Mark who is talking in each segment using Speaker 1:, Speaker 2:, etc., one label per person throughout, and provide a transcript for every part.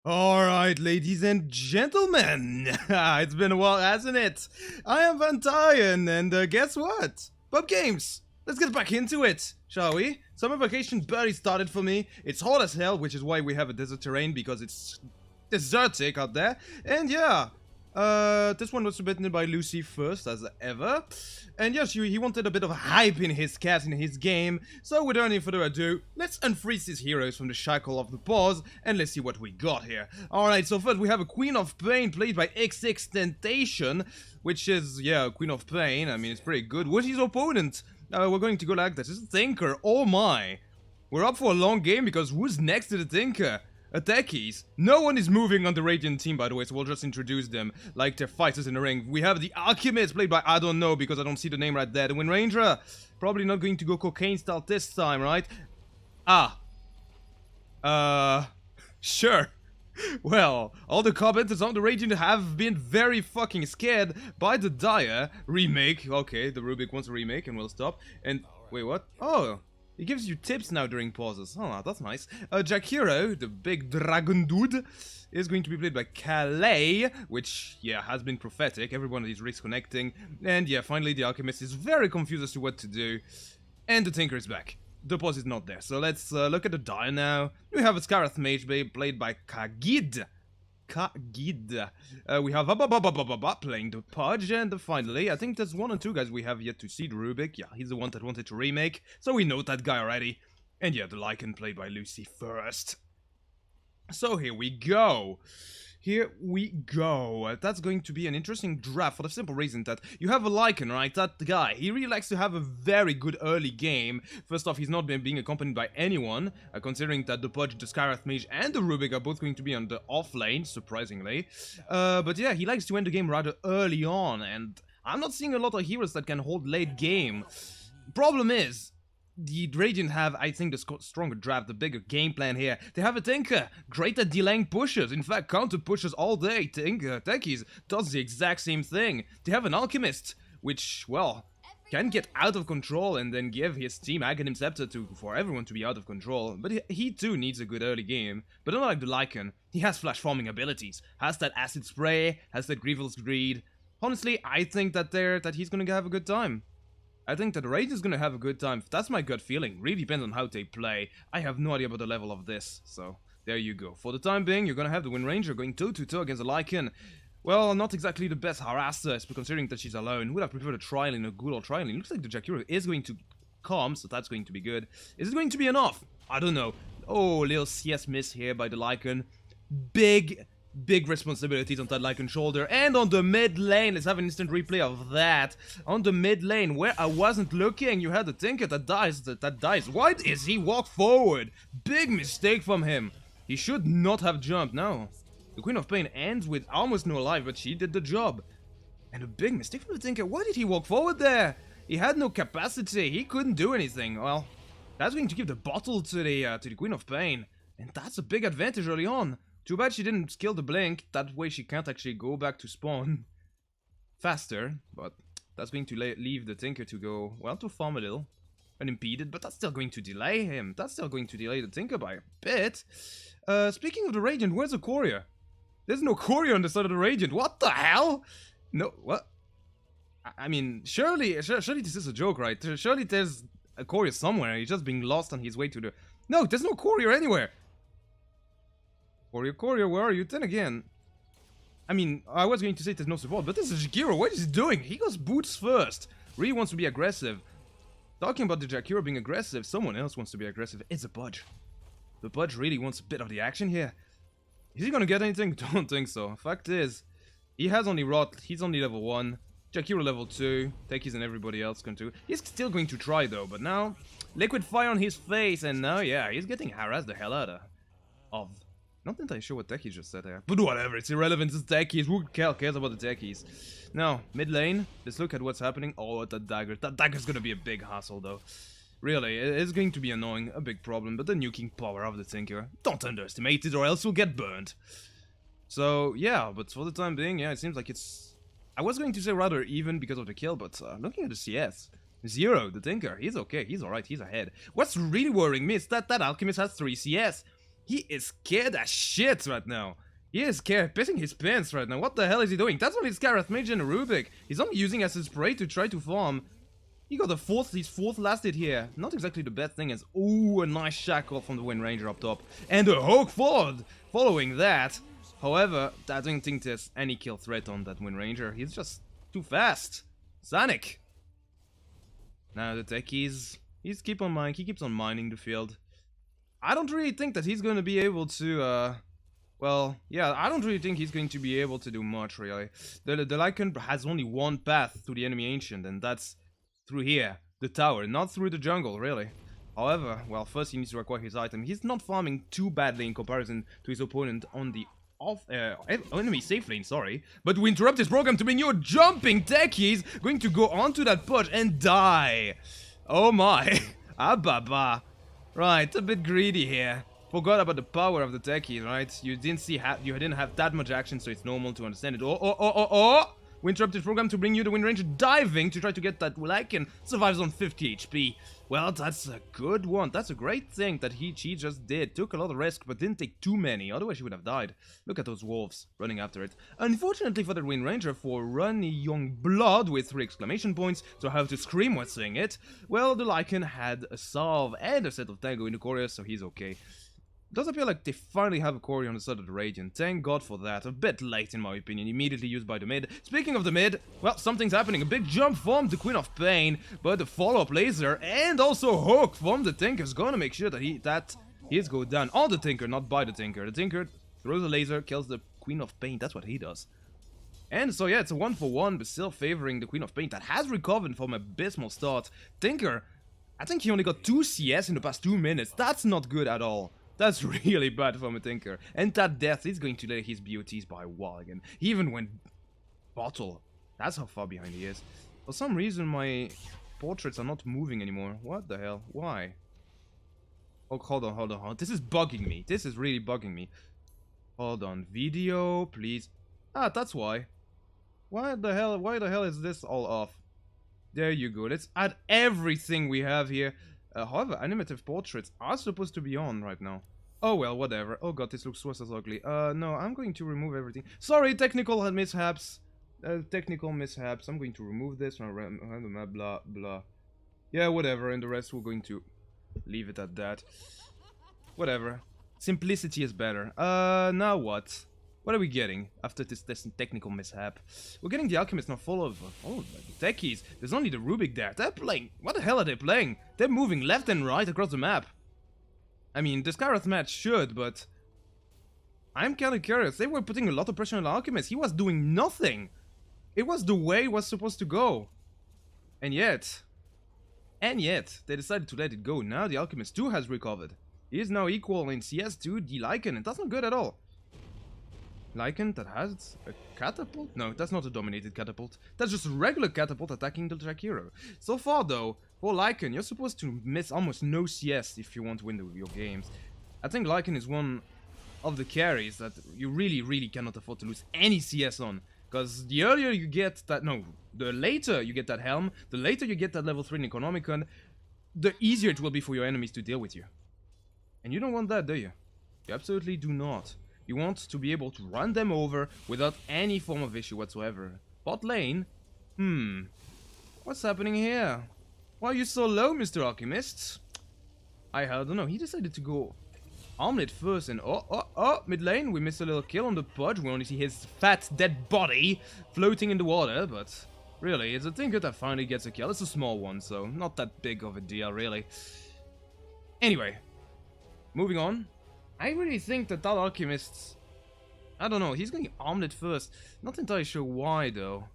Speaker 1: Alright, ladies and gentlemen, it's been a while, hasn't it? I am Van Tyen, and guess what? Pub games! Let's get back into it, shall we? Summer vacation barely started for me. It's hot as hell, which is why we have a desert terrain, because it's desertic out there. And yeah, this one was submitted by Lucy first, as ever. And yes, he wanted a bit of hype in his cat, in his game. So without any further ado, let's unfreeze these heroes from the shackle of the pause, and let's see what we got here. Alright, so first we have a Queen of Pain played by XX which is, yeah, Queen of Pain. I mean, it's pretty good. What's his opponent? We're going to go like this. It's a Tinker. Oh my. We're up for a long game because who's next to the Tinker? A techies. No one is moving on the Radiant team, by the way, so we'll just introduce them like they're fighters in the ring. We have the Alchemist, played by I don't know, because I don't see the name right there. The Wind Ranger, probably not going to go cocaine style this time, right? Sure. Well, all the commenters on the Radiant have been very fucking scared by the Dire remake. Okay, the Rubick wants a remake, and we'll stop. And, wait, what? Oh, he gives you tips now during pauses. Oh, that's nice. Jack Hero, the big dragon dude, is going to be played by Calais, which, yeah, has been prophetic. Everyone is reconnecting. And, yeah, finally the Alchemist is very confused as to what to do. And the Tinker is back. The pause is not there. So let's look at the Dire now. We have a Scarith Mage played by Kagid. We have playing the Pudge, and finally, I think there's one or two guys we have yet to see. The Rubick, yeah, he's the one that wanted to remake, so we know that guy already. And yeah, the Lycan played by Lucy first. So here we go. Here we go. That's going to be an interesting draft for the simple reason that you have a Lycan, right? That guy, he really likes to have a very good early game. First off, he's not being accompanied by anyone, considering that the Pudge, the Scarith Mage, and the Rubick are both going to be on the off lane, surprisingly. But yeah, he likes to end the game rather early on, and I'm not seeing a lot of heroes that can hold late game. Problem is, the Radiant have, I think, the stronger draft, the bigger game plan here. They have a Tinker, great at delaying pushes. In fact, counter pushes all day. Techies does the exact same thing. They have an Alchemist, which, well, can get out of control and then give his team Aghanim Scepter for everyone to be out of control. But he too needs a good early game. But unlike the Lycan, he has flash farming abilities, has that Acid Spray, has that Grievous Greed. Honestly, I think that he's gonna have a good time. I think that Rage is gonna have a good time. That's my gut feeling. Really depends on how they play. I have no idea about the level of this. So, there you go. For the time being, you're gonna have the Wind Ranger going toe-to-toe against the Lycan. Well, not exactly the best harasser, considering that she's alone. Would have preferred a Trialing, a good old Trialing. Looks like the Jakiro is going to come, so that's going to be good. Is it going to be enough? I don't know. Oh, little CS miss here by the Lycan. Big responsibilities on that Lycan shoulder. And on the mid lane, let's have an instant replay of that. On the mid lane, where I wasn't looking, you had the Tinker that dies. Why does he walk forward? Big mistake from him. He should not have jumped. No. The Queen of Pain ends with almost no life, but she did the job. And a big mistake from the Tinker. Why did he walk forward there? He had no capacity. He couldn't do anything. Well, that's going to give the bottle to the Queen of Pain. And that's a big advantage early on. Too bad she didn't skill the blink, that way she can't actually go back to spawn faster, but that's going to leave the Tinker to go, well, to farm a little, unimpeded, but that's still going to delay him, that's still going to delay the Tinker by a bit. Speaking of the Radiant, where's the courier? There's no courier on the side of the Radiant, what the hell? No, what? I mean, surely this is a joke, right? Surely there's a courier somewhere, he's just being lost on his way to the... No, there's no courier anywhere! Courier, where are you? Then again, I mean, I was going to say there's no support, but this is Jakiro. What is he doing? He goes boots first. Really wants to be aggressive. Talking about the Jakiro being aggressive, someone else wants to be aggressive. It's a Pudge. The Pudge really wants a bit of the action here. Is he gonna get anything? Don't think so. Fact is, he has only Rot. He's only level 1. Jakiro level 2. Techies and everybody else can too. He's still going to try though, but now Liquid Fire on his face, and now, yeah, he's getting harassed the hell out of. Not entirely sure what Techies just said there. But whatever, it's irrelevant, it's Techies. Who cares about the Techies? Now, mid lane, let's look at what's happening. Oh, that dagger. That dagger's gonna be a big hassle, though. Really, it's going to be annoying, a big problem, but the nuking power of the Tinker. Don't underestimate it, or else you'll get burned. So, yeah, but for the time being, yeah, it seems like it's... I was going to say rather even because of the kill, but looking at the CS... Zero, the Tinker, he's okay, he's alright, he's ahead. What's really worrying me is that Alchemist has 3 CS. He is scared as shit right now. He is scared, pissing his pants right now. What the hell is he doing? That's only Scarab Mage and a rubick. He's only using as his prey to try to farm. He got the fourth, he's fourth lasted here. Not exactly the best thing as, ooh, a nice shackle from the Wind Ranger up top. And a Hawk following that. However, I don't think there's any kill threat on that Wind Ranger. He's just too fast. Sonic. Now the techies, he keeps on mining the field. I don't really think that he's going to be able to, well, yeah, I don't really think he's going to be able to do much, really. The Lycan has only one path to the enemy Ancient, and that's through here, the tower, not through the jungle, really. However, well, first he needs to acquire his item. He's not farming too badly in comparison to his opponent on the enemy safe lane, sorry. But we interrupt his program to bring you a jumping techies, going to go onto that push and die. Oh my. Ababa. Right, a bit greedy here. Forgot about the power of the techies, right? You didn't have that much action, so it's normal to understand it. Oh! We interrupted program to bring you the Wind Ranger diving to try to get that Lycan. Survives on 50 HP. Well, that's a good one. That's a great thing that he just did. Took a lot of risk, but didn't take too many. Otherwise, he would have died. Look at those wolves running after it. Unfortunately for the Wind Ranger, for runny young blood with 3 exclamation points, so have to scream while saying it, well, the Lycan had a salve and a set of tango in the chorus, so he's okay. It does appear like they finally have a Cory on the side of the Radiant. Thank God for that. A bit late in my opinion. Immediately used by the mid. Speaking of the mid, well, something's happening. A big jump from the Queen of Pain, but the follow-up laser and also hook from the Tinker is gonna make sure that his go down. On the Tinker, not by the Tinker. The Tinker throws a laser, kills the Queen of Pain. That's what he does. And so yeah, it's a 1-for-1, but still favoring the Queen of Pain that has recovered from an abysmal start. Tinker, I think he only got 2 CS in the past 2 minutes. That's not good at all. That's really bad from a Tinker. And that death is going to lay his BOTs by a while again. He even went bottle. That's how far behind he is. For some reason, my portraits are not moving anymore. What the hell? Why? Oh, hold on. This is bugging me. This is really bugging me. Hold on. Video, please. Ah, that's why. Why the hell is this all off? There you go. Let's add everything we have here. However, animative portraits are supposed to be on right now. Oh well, whatever. Oh god, this looks so ugly. No, I'm going to remove everything. Sorry, technical mishaps. I'm going to remove this. Blah, blah. Yeah, whatever. And the rest we're going to leave it at that. Whatever. Simplicity is better. Now what? What are we getting after this technical mishap? We're getting the Alchemist now followed by the techies. There's only the rubick there. They're playing. What the hell are they playing? They're moving left and right across the map. I mean, the Scarab match should, but I'm kind of curious. They were putting a lot of pressure on the Alchemist. He was doing nothing. It was the way it was supposed to go. And yet, they decided to let it go. Now the Alchemist too has recovered. He is now equal in CS to the Lycan, and that's not good at all. Lycan that has a catapult? No, that's not a dominated catapult. That's just a regular catapult attacking the Drakiro. So far though, for Lycan, you're supposed to miss almost no CS if you want to win your games. I think Lycan is one of the carries that you really cannot afford to lose any CS on. Because the earlier you get that, the later you get that helm, the later you get that level 3 Necronomicon, the easier it will be for your enemies to deal with you. And you don't want that, do you? You absolutely do not. You want to be able to run them over without any form of issue whatsoever. Bot lane? What's happening here? Why are you so low, Mr. Alchemist? I don't know. He decided to go armlet first and mid lane. We missed a little kill on the Pudge. We only see his fat dead body floating in the water, but really, it's a Tinker that finally gets a kill. It's a small one, so not that big of a deal, really. Anyway, moving on. I really think that Alchemist, I don't know, he's going armlet first. Not entirely sure why, though.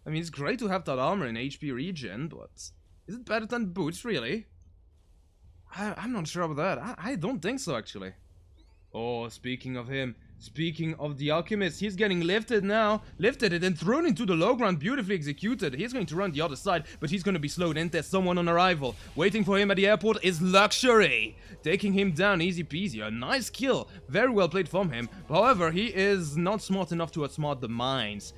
Speaker 1: I mean, it's great to have that armor in HP regen, but is it better than boots, really? I'm not sure about that. I don't think so, actually. Oh, speaking of him, speaking of the Alchemist, he's getting lifted now. Lifted it and thrown into the low ground, beautifully executed. He's going to run the other side, but he's going to be slowed in. There's someone on arrival. Waiting for him at the airport is Luxury. Taking him down easy peasy. A nice kill. Very well played from him. However, he is not smart enough to outsmart the mines.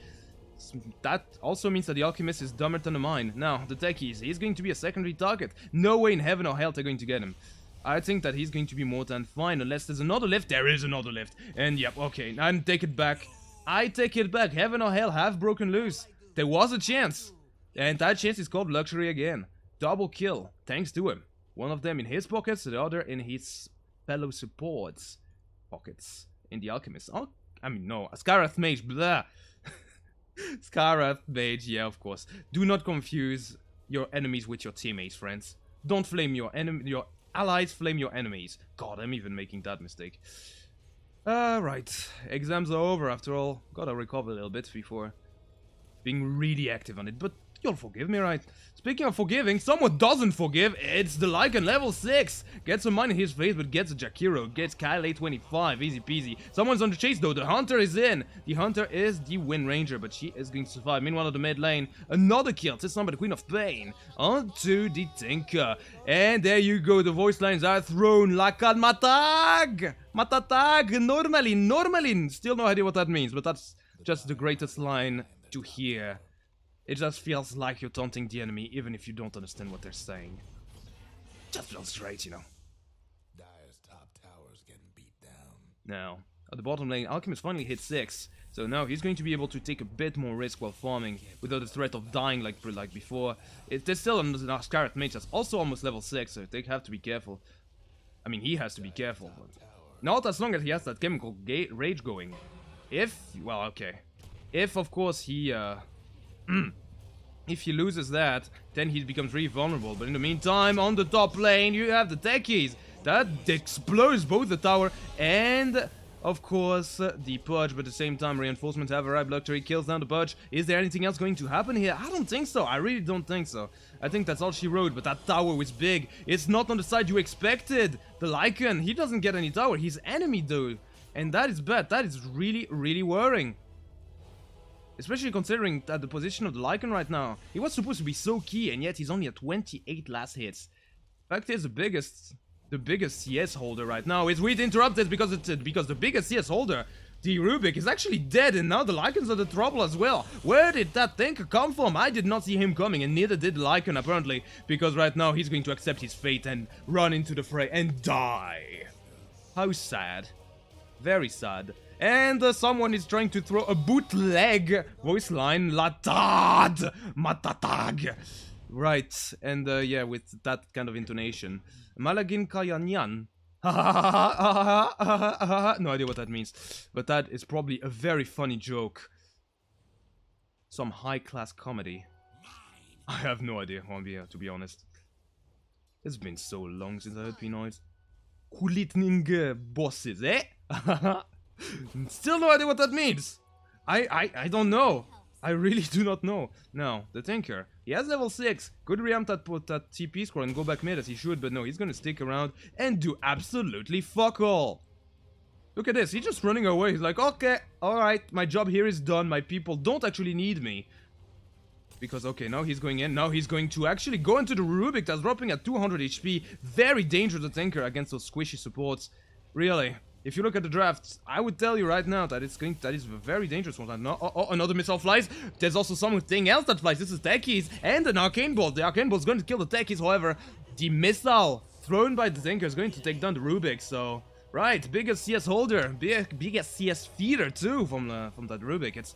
Speaker 1: That also means that the Alchemist is dumber than the mine. Now, the techies, he's going to be a secondary target. No way in heaven or hell they're going to get him. I think that he's going to be more than fine, unless there's another lift. There is another lift. And yep, okay, I take it back. I take it back. Heaven or hell have broken loose. There was a chance. And that chance is called luxury again. Double kill, thanks to him. One of them in his pockets, the other in his fellow supports' pockets. In the Alchemist. Oh, I mean, no. Skarath Mage, blah. Skarath Mage, yeah, of course. Do not confuse your enemies with your teammates, friends. Don't flame your allies, flame your enemies. God, I'm even making that mistake. Right. Exams are over after all. Gotta recover a little bit before being really active on it, but you'll forgive me, right? Speaking of forgiving, someone doesn't forgive. It's the Lycan, level 6. Gets a mine in his face, but gets a Jakiro. Gets Kyle 25. Easy peasy. Someone's on the chase, though. The Hunter is in. The Hunter is the Wind Ranger, but she is going to survive. Meanwhile, at the mid lane, another kill. This time by the Queen of Pain. Onto the Tinker. And there you go. The voice lines are thrown. Lakan matag! Matatag! Normalin. Still no idea what that means, but that's just the greatest line to hear. It just feels like you're taunting the enemy, even if you don't understand what they're saying. Just feels great, you know.
Speaker 2: Dire's top tower's getting beat down.
Speaker 1: Now, at the bottom lane, Alchemist finally hit 6. So now he's going to be able to take a bit more risk while farming, without the threat of dying like before. There's still an Skarath Mage that's also almost level 6, so they have to be careful. I mean, he has to be careful. But not as long as he has that chemical rage going. Well, okay. If, of course, he, if he loses that, then he becomes really vulnerable. But in the meantime, on the top lane, you have the techies. That explodes both the tower and, of course, the Purge. But at the same time, reinforcements have arrived. Luxury kills down the Purge. Is there anything else going to happen here? I don't think so. I really don't think so. I think that's all she wrote. But that tower was big. It's not on the side you expected. The Lycan, he doesn't get any tower. He's enemy, though. And that is bad. That is really, really worrying. Especially considering that the position of the Lycan right now. He was supposed to be so key, and yet he's only at 28 last hits. Fact is, the biggest CS holder right now is we'd interrupted because the biggest CS holder, the Rubick, is actually dead, and now the Lycans are the trouble as well. Where did that Tinker come from? I did not see him coming, and neither did Lycan apparently, because right now he's going to accept his fate and run into the fray and die. How sad. Very sad. And someone is trying to throw a bootleg voice line. Latad! Matatag! Right, and yeah, with that kind of intonation. Malagin Kayanyan. No idea what that means. But that is probably a very funny joke. Some high-class comedy. I have no idea, to be honest. It's been so long since I heard Pinoid. Kulitning bosses, eh? Still no idea what that means. I don't know. I really do not know. Now, the Tinker. He has level 6. Could reamp that TP score and go back mid as he should, but no, he's gonna stick around and do absolutely fuck all. Look at this, he's just running away. He's like, okay, alright, my job here is done. My people don't actually need me. Because, okay, now he's going in. Now he's going to actually go into the Rubick that's dropping at 200 HP. Very dangerous, the Tinker, against those squishy supports. Really. If you look at the drafts, I would tell you right now that that is a very dangerous one. No, another missile flies. There's also something else that flies. This is techies and an arcane bolt. The arcane bolt is going to kill the techies. However, the missile thrown by the Tinker is going to take down the Rubick. So, right, biggest CS holder, biggest CS feeder too from that Rubick.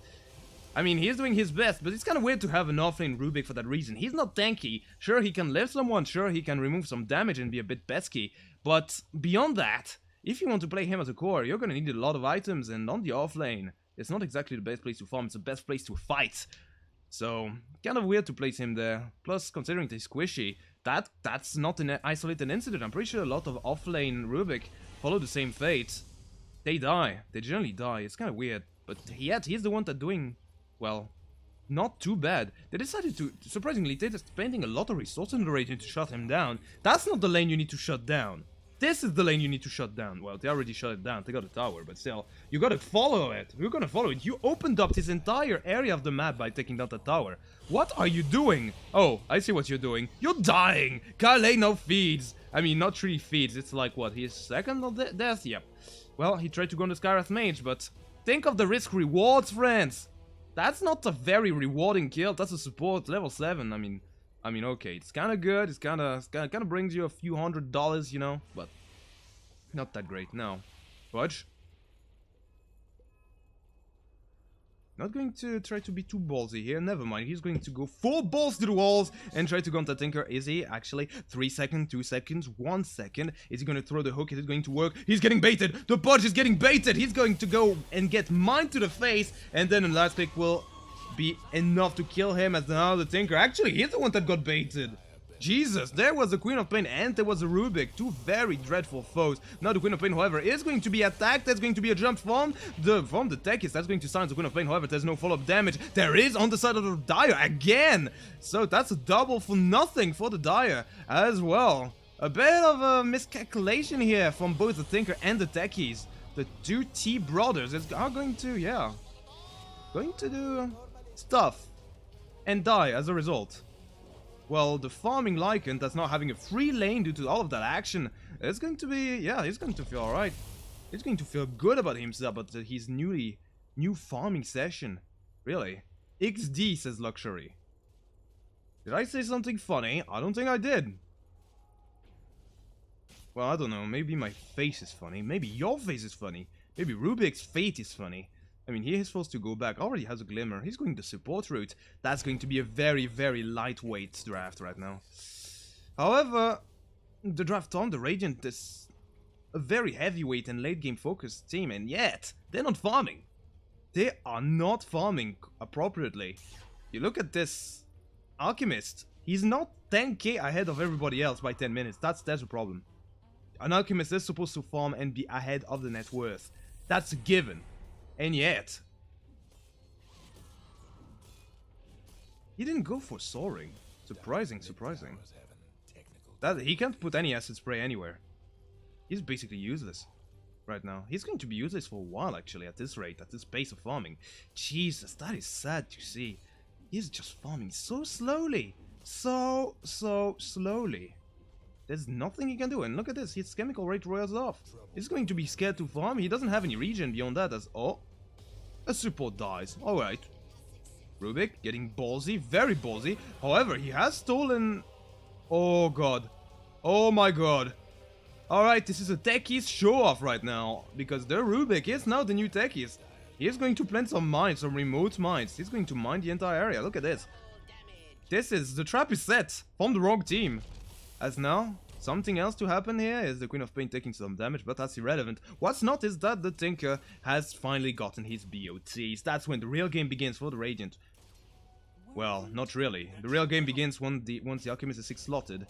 Speaker 1: I mean, he's doing his best, but it's kind of weird to have an offlane Rubick for that reason. He's not tanky. Sure, he can lift someone. Sure, he can remove some damage and be a bit pesky. But beyond that, if you want to play him as a core, you're gonna need a lot of items, and on the offlane, it's not exactly the best place to farm, it's the best place to fight. So, kind of weird to place him there. Plus, considering he's squishy, that's not an isolated incident. I'm pretty sure a lot of offlane Rubick follow the same fate. They die. They generally die. It's kind of weird. But yet, he's the one that's doing, well, not too bad. They decided to, surprisingly, they're spending a lot of resources in the region to shut him down. That's not the lane you need to shut down. This is the lane you need to shut down. Well, they already shut it down. They got a tower, but still, you gotta follow it. You're gonna follow it. You opened up this entire area of the map by taking down the tower. What are you doing? Oh, I see what you're doing. You're dying. Kale now feeds. I mean, not really feeds. It's like, what, his second of death? Yep. Well, he tried to go on the Skarath Mage, but think of the risk rewards, friends. That's not a very rewarding kill. That's a support level 7. I mean, I mean, okay, it's kind of good. It's kind of brings you a few $100, you know, but not that great. No, Fudge. Not going to try to be too ballsy here. Never mind. He's going to go full balls to the walls and try to go on the Tinker. Is he? Actually, 3 seconds, 2 seconds, 1 second. Is he going to throw the hook? Is it going to work? He's getting baited. The Pudge is getting baited. He's going to go and get mine to the face. And then the last pick will be enough to kill him, as now the Tinker. Actually, he's the one that got baited. Jesus, there was a Queen of Pain and there was a Rubick. Two very dreadful foes. Now the Queen of Pain, however, is going to be attacked. That's going to be a jump from the techies. That's going to silence the Queen of Pain. However, there's no follow-up damage. There is on the side of the Dire again. So that's a double for nothing for the Dire as well. A bit of a miscalculation here from both the Tinker and the techies. The two T brothers are going to, going to do stuff and die as a result. Well, the farming Lycan that's not having a free lane due to all of that action is going to be, he's going to feel alright. He's going to feel good about himself, but his new farming session. Really. XD, says Luxury. Did I say something funny? I don't think I did. Well, I don't know. Maybe my face is funny. Maybe your face is funny. Maybe Rubick's fate is funny. I mean, he is supposed to go back. Already has a glimmer. He's going the support route. That's going to be a very, very lightweight draft right now. However, the draft on the Radiant is a very heavyweight and late game focused team, and yet they're not farming. They are not farming appropriately. You look at this Alchemist. He's not 10k ahead of everybody else by 10 minutes. That's a problem. An Alchemist is supposed to farm and be ahead of the net worth. That's a given. And yet, he didn't go for soaring. Surprising. That he can't put any acid spray anywhere. He's basically useless right now. He's going to be useless for a while, actually, at this rate, at this pace of farming. Jesus, that is sad to see. He's just farming so slowly. So slowly. There's nothing he can do. And look at this, his chemical rate roils off. He's going to be scared to farm. He doesn't have any regen beyond that as... Oh, a support dies. Alright. Rubick getting ballsy, very ballsy. However, he has stolen... Oh god. Oh my god. Alright, this is a techies show-off right now. Because their Rubick is now the new techies. He is going to plant some mines, some remote mines. He's going to mine the entire area. Look at this. The trap is set from the wrong team. As now, something else to happen here is the Queen of Pain taking some damage, but that's irrelevant. What's not is that the Tinker has finally gotten his BOTs. That's when the real game begins for the Radiant. Well, not really. The real game begins once the Alchemist is 6 slotted.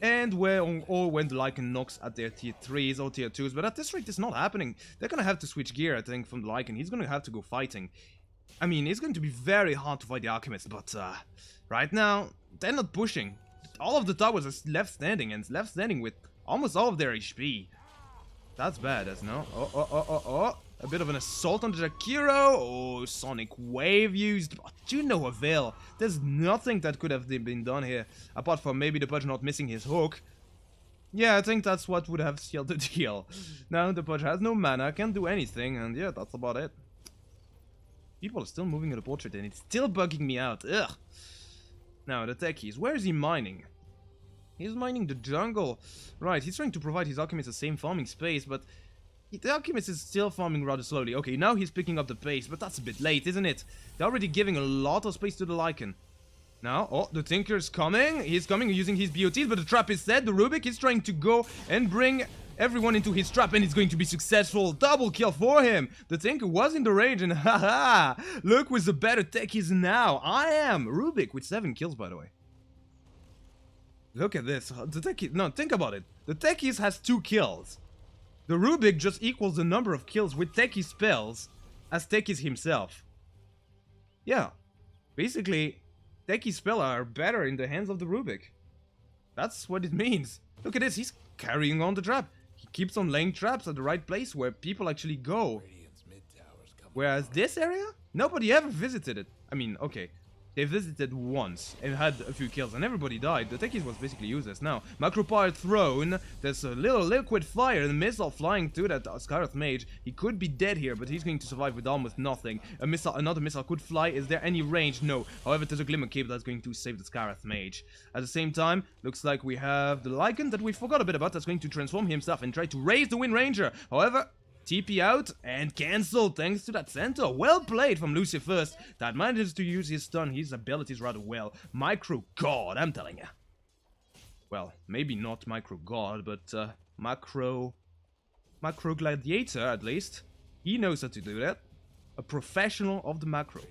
Speaker 1: And when the Lycan knocks at their tier 3s or tier 2s, but at this rate it's not happening. They're gonna have to switch gear, I think, from the Lycan. He's gonna have to go fighting. I mean, it's going to be very hard to fight the Alchemist, but right now, they're not pushing. All of the towers are left standing, and left standing with almost all of their HP. That's bad, as no. Oh. A bit of an assault on the Jakiro. Oh, Sonic Wave used, but to no avail. There's nothing that could have been done here, apart from maybe the Pudge not missing his hook. Yeah, I think that's what would have sealed the deal. Now the Pudge has no mana, can't do anything, and yeah, that's about it. People are still moving in the portrait, and it's still bugging me out. Ugh. Now, the techies. Where is he mining? He's mining the jungle. Right, he's trying to provide his Alchemist the same farming space, but the Alchemist is still farming rather slowly. Okay, now he's picking up the pace, but that's a bit late, isn't it? They're already giving a lot of space to the Lycan. Now, oh, the Tinker's coming. He's coming using his BOTs, but the trap is set. The Rubick is trying to go and bring everyone into his trap, and it's going to be successful. Double kill for him. The Tinker was in the range, and haha, look with the better techies now. I am Rubick with 7 kills, by the way. Look at this. The techies, no, think about it. The techies has 2 kills. The Rubick just equals the number of kills with techie spells as techies himself. Yeah, basically, techie spells are better in the hands of the Rubick. That's what it means. Look at this. He's carrying on the trap. He keeps on laying traps at the right place where people actually go. Whereas this area, nobody ever visited it. I mean, okay, They visited once and had a few kills, and everybody died. The techies was basically useless. Now, Macropire thrown. There's a little liquid fire and a missile flying to that Scarlet Mage. He could be dead here, but he's going to survive with almost nothing. Another missile could fly. Is there any range? No. However, there's a Glimmer Cape that's going to save the Scarlet Mage. At the same time, looks like we have the Lycan that we forgot a bit about that's going to transform himself and try to raise the Wind Ranger. However, TP out and cancel thanks to that centaur. Well played from Lucy first. That manages to use his stun, his abilities rather well. Micro God, I'm telling you. Well, maybe not Micro God, but Macro Gladiator at least. He knows how to do that. A professional of the macro.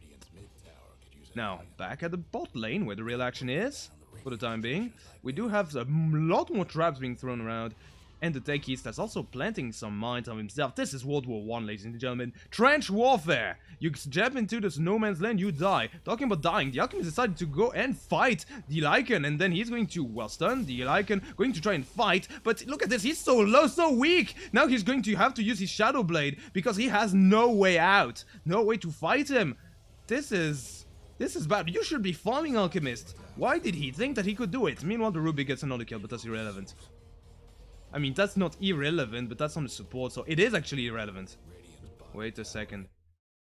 Speaker 1: Now, back at the bot lane where the real action is, for the time being. We do have a lot more traps being thrown around. And the techies that's also planting some mines on himself. This is World War I, ladies and gentlemen. Trench warfare. You jump into this no man's land, you die. Talking about dying, the Alchemist decided to go and fight the Lycan. And then he's going to, well, stun the Lycan, going to try and fight. But look at this, he's so low, so weak. Now he's going to have to use his Shadow Blade because he has no way out. No way to fight him. This is bad. You should be farming, Alchemist. Why did he think that he could do it? Meanwhile, the Ruby gets another kill, but that's irrelevant. I mean, that's not irrelevant, but that's on the support, so it is actually irrelevant. Wait a second.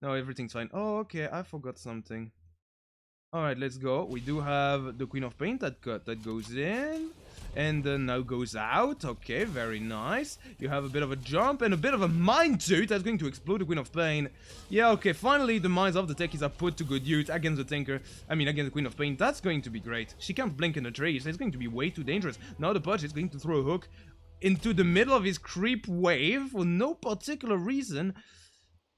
Speaker 1: No, everything's fine. Oh, okay, I forgot something. Alright, let's go. We do have the Queen of Pain that goes in. And then now goes out. Okay, very nice. You have a bit of a jump and a bit of a Mind Tooth that's going to explode the Queen of Pain. Yeah, okay, finally the minds of the techies are put to good use against the Tinker. I mean, against the Queen of Pain. That's going to be great. She can't blink in the trees. It's going to be way too dangerous. Now the Pudge is going to throw a hook into the middle of his creep wave for no particular reason.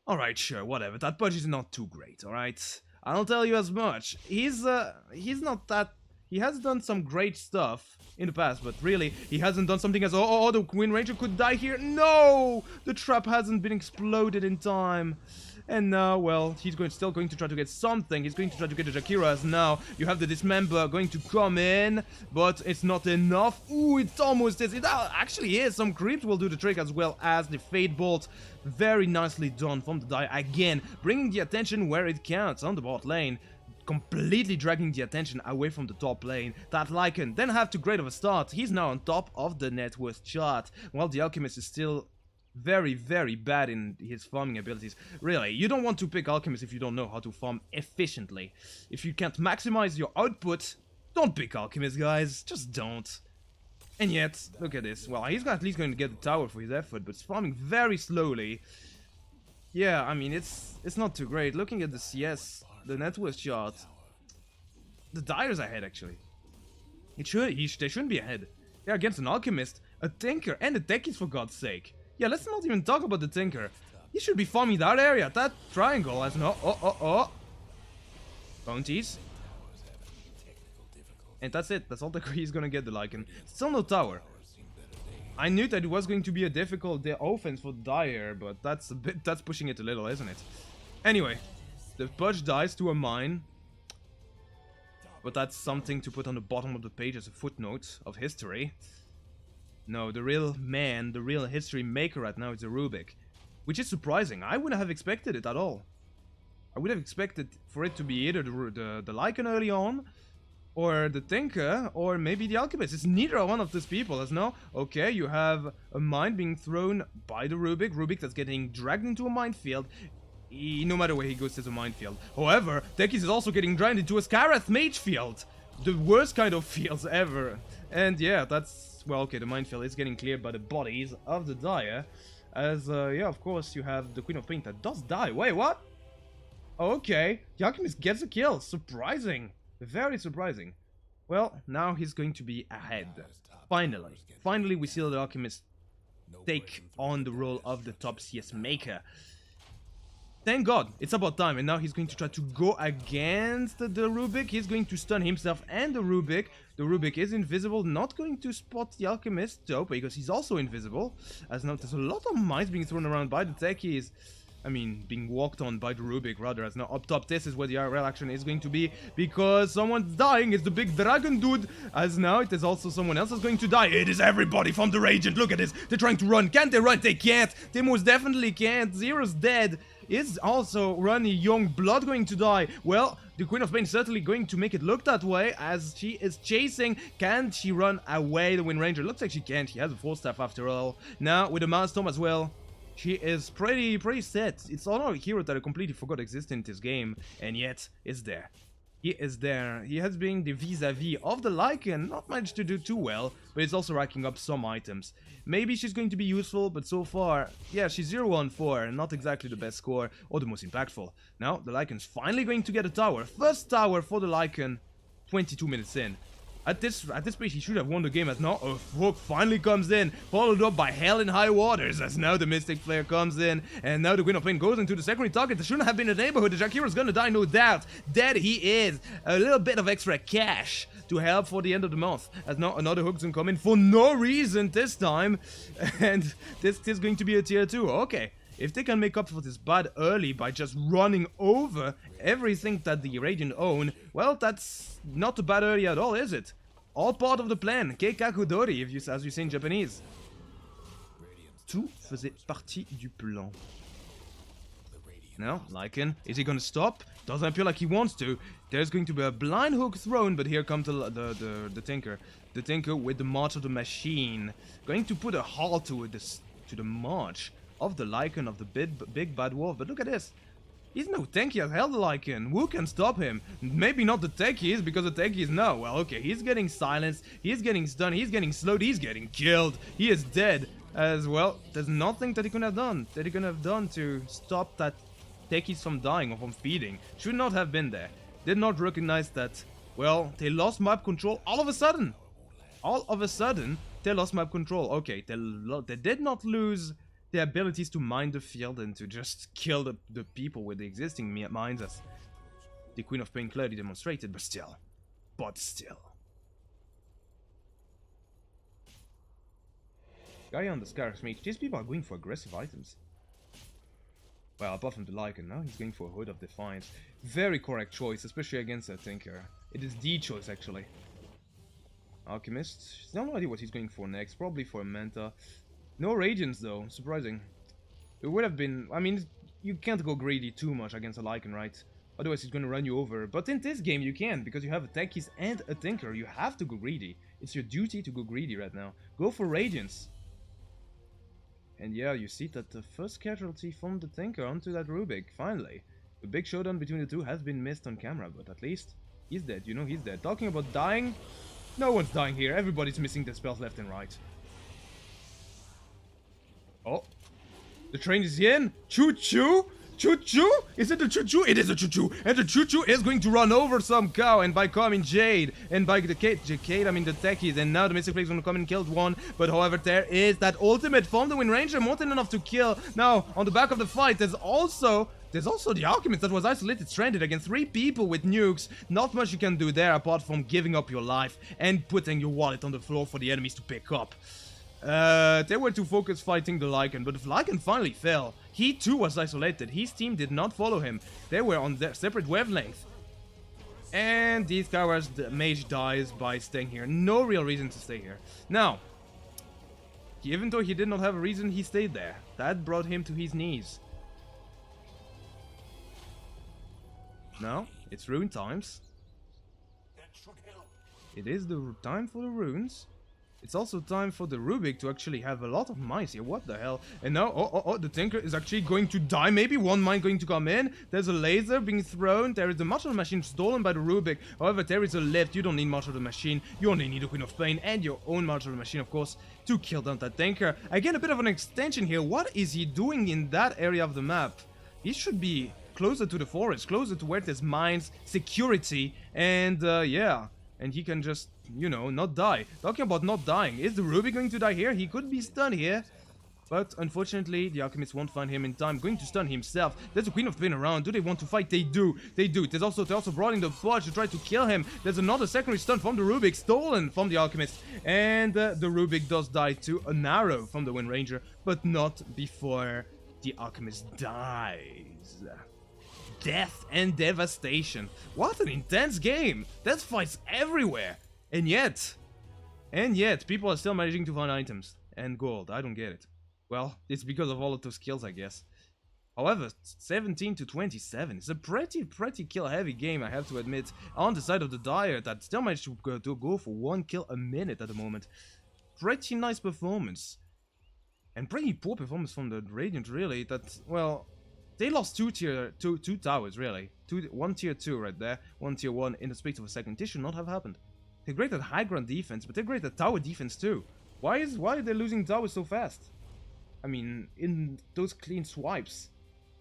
Speaker 1: Alright, sure, whatever. That Pudge is not too great, alright? I'll tell you as much. He's not that... He has done some great stuff in the past, but really, he hasn't done something as... Oh, the Wind Ranger could die here. No! The trap hasn't been exploded in time. And now, well, he's still going to try to get something. He's going to try to get the Jakiras now. You have the Dismember going to come in, but it's not enough. Ooh, it's almost is. It actually is. Some creeps will do the trick as well as the Fate Bolt. Very nicely done from the die again, bringing the attention where it counts on the bot lane. Completely dragging the attention away from the top lane. That Lycan then have too great of a start. He's now on top of the net worth chart, while the Alchemist is still very, very bad in his farming abilities. Really, you don't want to pick Alchemist if you don't know how to farm efficiently. If you can't maximize your output, don't pick Alchemist, guys. Just don't. And yet, look at this. Well, he's at least going to get the tower for his effort, but it's farming very slowly. Yeah, I mean, it's not too great. Looking at the CS, the net worth chart, the Dyer's ahead, actually. They shouldn't be ahead. They're against an Alchemist, a Tinker, and a techies, for God's sake. Yeah, let's not even talk about the Tinker. He should be farming that area. That triangle has no... Oh. Bounties. And that's it. That's all that he's gonna get, the Lycan. Still no tower. I knew that it was going to be a difficult offense for Dyer, but that's pushing it a little, isn't it? Anyway, the Pudge dies to a mine. But that's something to put on the bottom of the page as a footnote of history. No, the real man, the real history maker right now is a rubick. Which is surprising. I wouldn't have expected it at all. I would have expected for it to be either the Lycan early on, or the Tinker, or maybe the Alchemist. It's neither one of these people, as no. Okay, you have a mine being thrown by the rubick. Rubick that's getting dragged into a minefield. No matter where he goes, there's a minefield. However, techies is also getting dragged into a Scarlet Mage field. The worst kind of fields ever. And yeah, that's... Well, okay, the minefield is getting cleared by the bodies of the Dyer. As, yeah, of course, you have the Queen of Pain that does die. Wait, what? Okay, the Alchemist gets a kill. Surprising. Very surprising. Well, now he's going to be ahead. Finally. Finally, we see the Alchemist take on the role of the top CS maker. Thank God, it's about time, and now he's going to try to go against the Rubick. He's going to stun himself and the Rubick. The Rubick is invisible, not going to spot the Alchemist, though, because he's also invisible. As now, there's a lot of mines being thrown around by the techies. I mean, being walked on by the Rubick, rather, as now up top, this is where the IRL action is going to be, because someone's dying. It's the big dragon dude, as now it is also someone else is going to die. It is everybody from the Radiant. Look at this. They're trying to run. Can't they run? They can't. They most definitely can't. Zero's dead. Is also running young blood going to die? Well, the Queen of Pain certainly going to make it look that way as she is chasing. Can she run away, the Wind Ranger? Looks like she can't. She has a 4-staff after all. Now, with a Milestone as well, she is pretty set. It's another hero that I completely forgot existed in this game, and yet it's there. He is there. He has been the vis-a-vis of the Lycan. Not managed to do too well, but it's also racking up some items. Maybe she's going to be useful, but so far, yeah, she's 0-1-4. Not exactly the best score or the most impactful. Now, the Lycan's finally going to get a tower. First tower for the Lycan, 22 minutes in. At this pace, he should have won the game as now a hook finally comes in, followed up by Hell in High Waters as now the Mystic Flare comes in, and now the Queen of Pain goes into the secondary target. There shouldn't have been a neighborhood. The Jackira's gonna die, no doubt. Dead he is. A little bit of extra cash to help for the end of the month, as now another hook's gonna come in for no reason this time, and this is going to be a tier 2. Okay. If they can make up for this bad early by just running over everything that the Radiant own, well, that's not a bad early at all, is it? All part of the plan. Keikakudori, as you say in Japanese. Tout faisait partie du plan. Now, Lycan, is he gonna stop? Doesn't appear like he wants to. There's going to be a blind hook thrown, but here comes the Tinker. The Tinker with the March of the Machine. Going to put a halt to the march of the Lycan, of the big bad wolf. But look at this. He's no tanky as hell, the Lycan. Who can stop him? Maybe not the techies, because the techies, no. Well, okay, he's getting silenced, he's getting stunned, he's getting slowed, he's getting killed. He is dead as well. There's nothing that he could have done, to stop that techies from dying or from feeding. Should not have been there. Did not recognize that, well, they lost map control all of a sudden. All of a sudden, they lost map control. Okay, they did not lose the abilities to mine the field and to just kill the people with the existing mines, as the Queen of Pain clearly demonstrated, but still. Guy on the Scar's Mage, these people are going for aggressive items. Well, apart from the Lycan, now he's going for a Hood of Defiance. Very correct choice, especially against a Tinker. It is the choice, actually. Alchemist, no idea what he's going for next, probably for a Manta. No Radiance though, surprising. It would have been, I mean, you can't go greedy too much against a Lycan, right? Otherwise he's gonna run you over. But in this game you can, because you have a Techies and a Tinker. You have to go greedy. It's your duty to go greedy right now. Go for Radiance. And yeah, you see that the first casualty from the Tinker onto that rubick, finally. The big showdown between the two has been missed on camera, but at least he's dead, you know, he's dead. Talking about dying, no one's dying here. Everybody's missing their spells left and right. Oh, the train is in. Choo-choo? Choo-choo? Is it the choo-choo? It is a choo-choo. And the choo-choo is going to run over some cow. And by cow, I mean Jade. And by the Jade, I mean the techies. And now the Mystic Flare is going to come and kill one. But however, there is that ultimate from the Wind Ranger. More than enough to kill. Now, on the back of the fight, there's also the Alchemist that was isolated, stranded against 3 people with nukes. Not much you can do there apart from giving up your life and putting your wallet on the floor for the enemies to pick up. They were too focused fighting the Lycan, but if Lycan finally fell, he too was isolated. His team did not follow him. They were on their separate wavelength. And these cowards, the mage dies by staying here. No real reason to stay here. Now, even though he did not have a reason, he stayed there. That brought him to his knees. Now, it's rune times. It is the time for the runes. It's also time for the rubick to actually have a lot of mines here. What the hell? And now, the Tinker is actually going to die. Maybe one mine going to come in. There's a laser being thrown. There is the March of the Machine stolen by the rubick. However, there is a lift. You don't need March of the Machine. You only need a Queen of Pain and your own March of the Machine, of course, to kill down that Tinker. Again, a bit of an extension here. What is he doing in that area of the map? He should be closer to the forest, closer to where there's mines, security, and yeah. And he can just, you know, not die. Talking about not dying, is the Ruby going to die here? He could be stunned here. But unfortunately, the Alchemist won't find him in time. Going to stun himself. There's a Queen of Pain around. Do they want to fight? They do. They do. They're also brought in the Forge to try to kill him. There's another secondary stun from the Rubick, stolen from the Alchemist. And the Rubick does die to an arrow from the Wind Ranger, but not before the Alchemist dies. Death and devastation. What an intense game. There's fights everywhere. And yet, people are still managing to find items and gold. I don't get it. Well, it's because of all of those skills, I guess. However, 17 to 27 is a pretty kill-heavy game, I have to admit. On the side of the Dire, that still managed to go for 1 kill a minute at the moment. Pretty nice performance. And pretty poor performance from the Radiant, really. That, well, they lost two towers, really. One tier 2 right there, one tier 1 in the space of a second. This should not have happened. They're great at high ground defense, but they're great at tower defense too. Why are they losing towers so fast? I mean, in those clean swipes,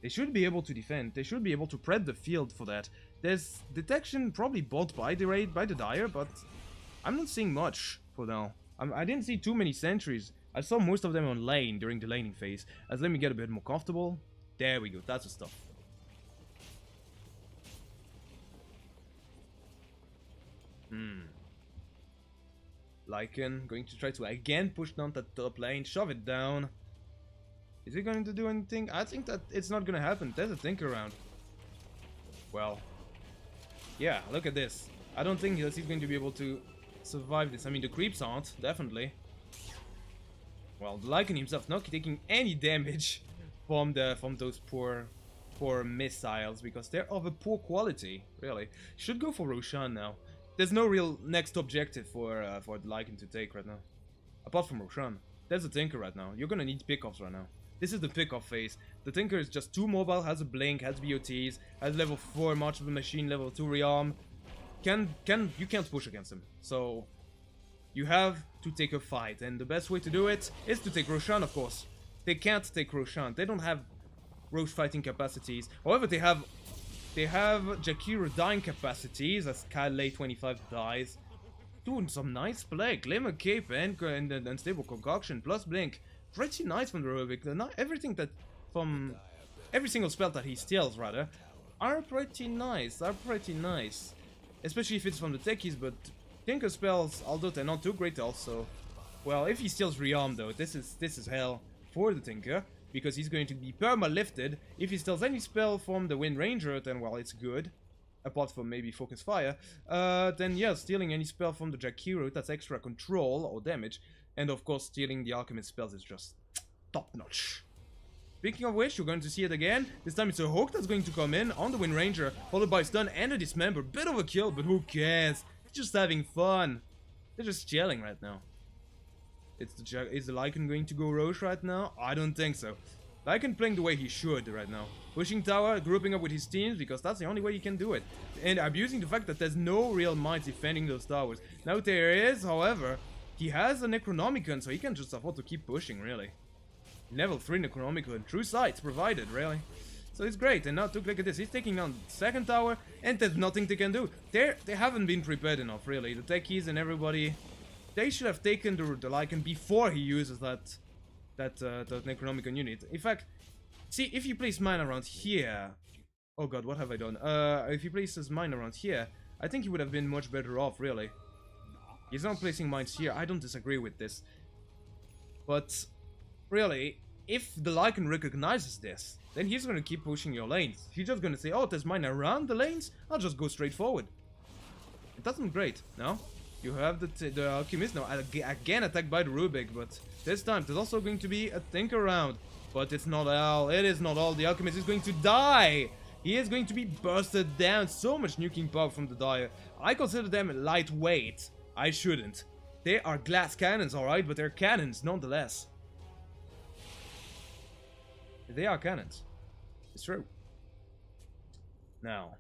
Speaker 1: they should be able to defend. They should be able to prep the field for that. There's detection probably bought by the Dire, but I'm not seeing much for now. I didn't see too many sentries. I saw most of them on lane during the laning phase. As let me get a bit more comfortable. There we go. That's the stuff. Lycan going to try to again push down that top lane, shove it down. Is he going to do anything? I think that it's not going to happen. There's a Tinker around. Well, yeah, look at this. I don't think he's going to be able to survive this. I mean, the creeps aren't, definitely. Well, the Lycan himself not taking any damage from those poor missiles because they're of a poor quality, really. Should go for Roshan now. There's no real next objective for the Lycan to take right now. Apart from Roshan. There's a Tinker right now. You're gonna need pickoffs right now. This is the pickoff phase. The Tinker is just too mobile, has a blink, has BOTs, has level 4 March of the Machine, level 2 rearm. You can't push against him. So you have to take a fight, and the best way to do it is to take Roshan, of course. They can't take Roshan. They don't have Roche fighting capacities. However, they have Jakiro dying capacities as Kyle 25 dies. Doing some nice play. Glimmer Cape and Stable Concoction plus Blink. Pretty nice from the rubick. Everything that from every single spell that he steals rather are pretty nice. Especially if it's from the techies, but Tinker spells, although they're not too great also. Well, if he steals Rearm though, this is hell for the Tinker. Because he's going to be perma-lifted. If he steals any spell from the Wind Ranger, then well, it's good. Apart from maybe Focus Fire. Then yeah, stealing any spell from the Jakiro, that's extra control or damage. And of course, stealing the Alchemist spells is just top-notch. Speaking of which, you're going to see it again. This time it's a hook that's going to come in on the Wind Ranger, followed by a stun and a dismember. Bit of a kill, but who cares? They're just having fun. They're just chilling right now. Is the Lycan going to go Roche right now? I don't think so. Lycan playing the way he should right now. Pushing tower, grouping up with his teams, because that's the only way he can do it. And abusing the fact that there's no real might defending those towers. Now there is, however, he has a Necronomicon, so he can just afford to keep pushing, really. Level 3 Necronomicon, true sights provided, really. So it's great, and now look at this, he's taking down the second tower, and there's nothing they can do. They haven't been prepared enough, really. The techies and everybody... They should have taken the Lycan before he uses that Necronomicon unit. In fact, see, if he places mine around here... Oh god, what have I done? If he places mine around here, I think he would have been much better off, really. He's not placing mines here, I don't disagree with this. But, really, if the Lycan recognizes this, then he's gonna keep pushing your lanes. He's just gonna say, oh, there's mine around the lanes, I'll just go straight forward. It doesn't great, no? You have the Alchemist now, again attacked by the Rubick, but this time there's also going to be a Tinker around. But it's not all, it is not all, the Alchemist is going to die! He is going to be bursted down, so much nuking power from the Dire. I consider them lightweight, I shouldn't. They are glass cannons, alright, but they're cannons nonetheless. They are cannons. It's true. Now...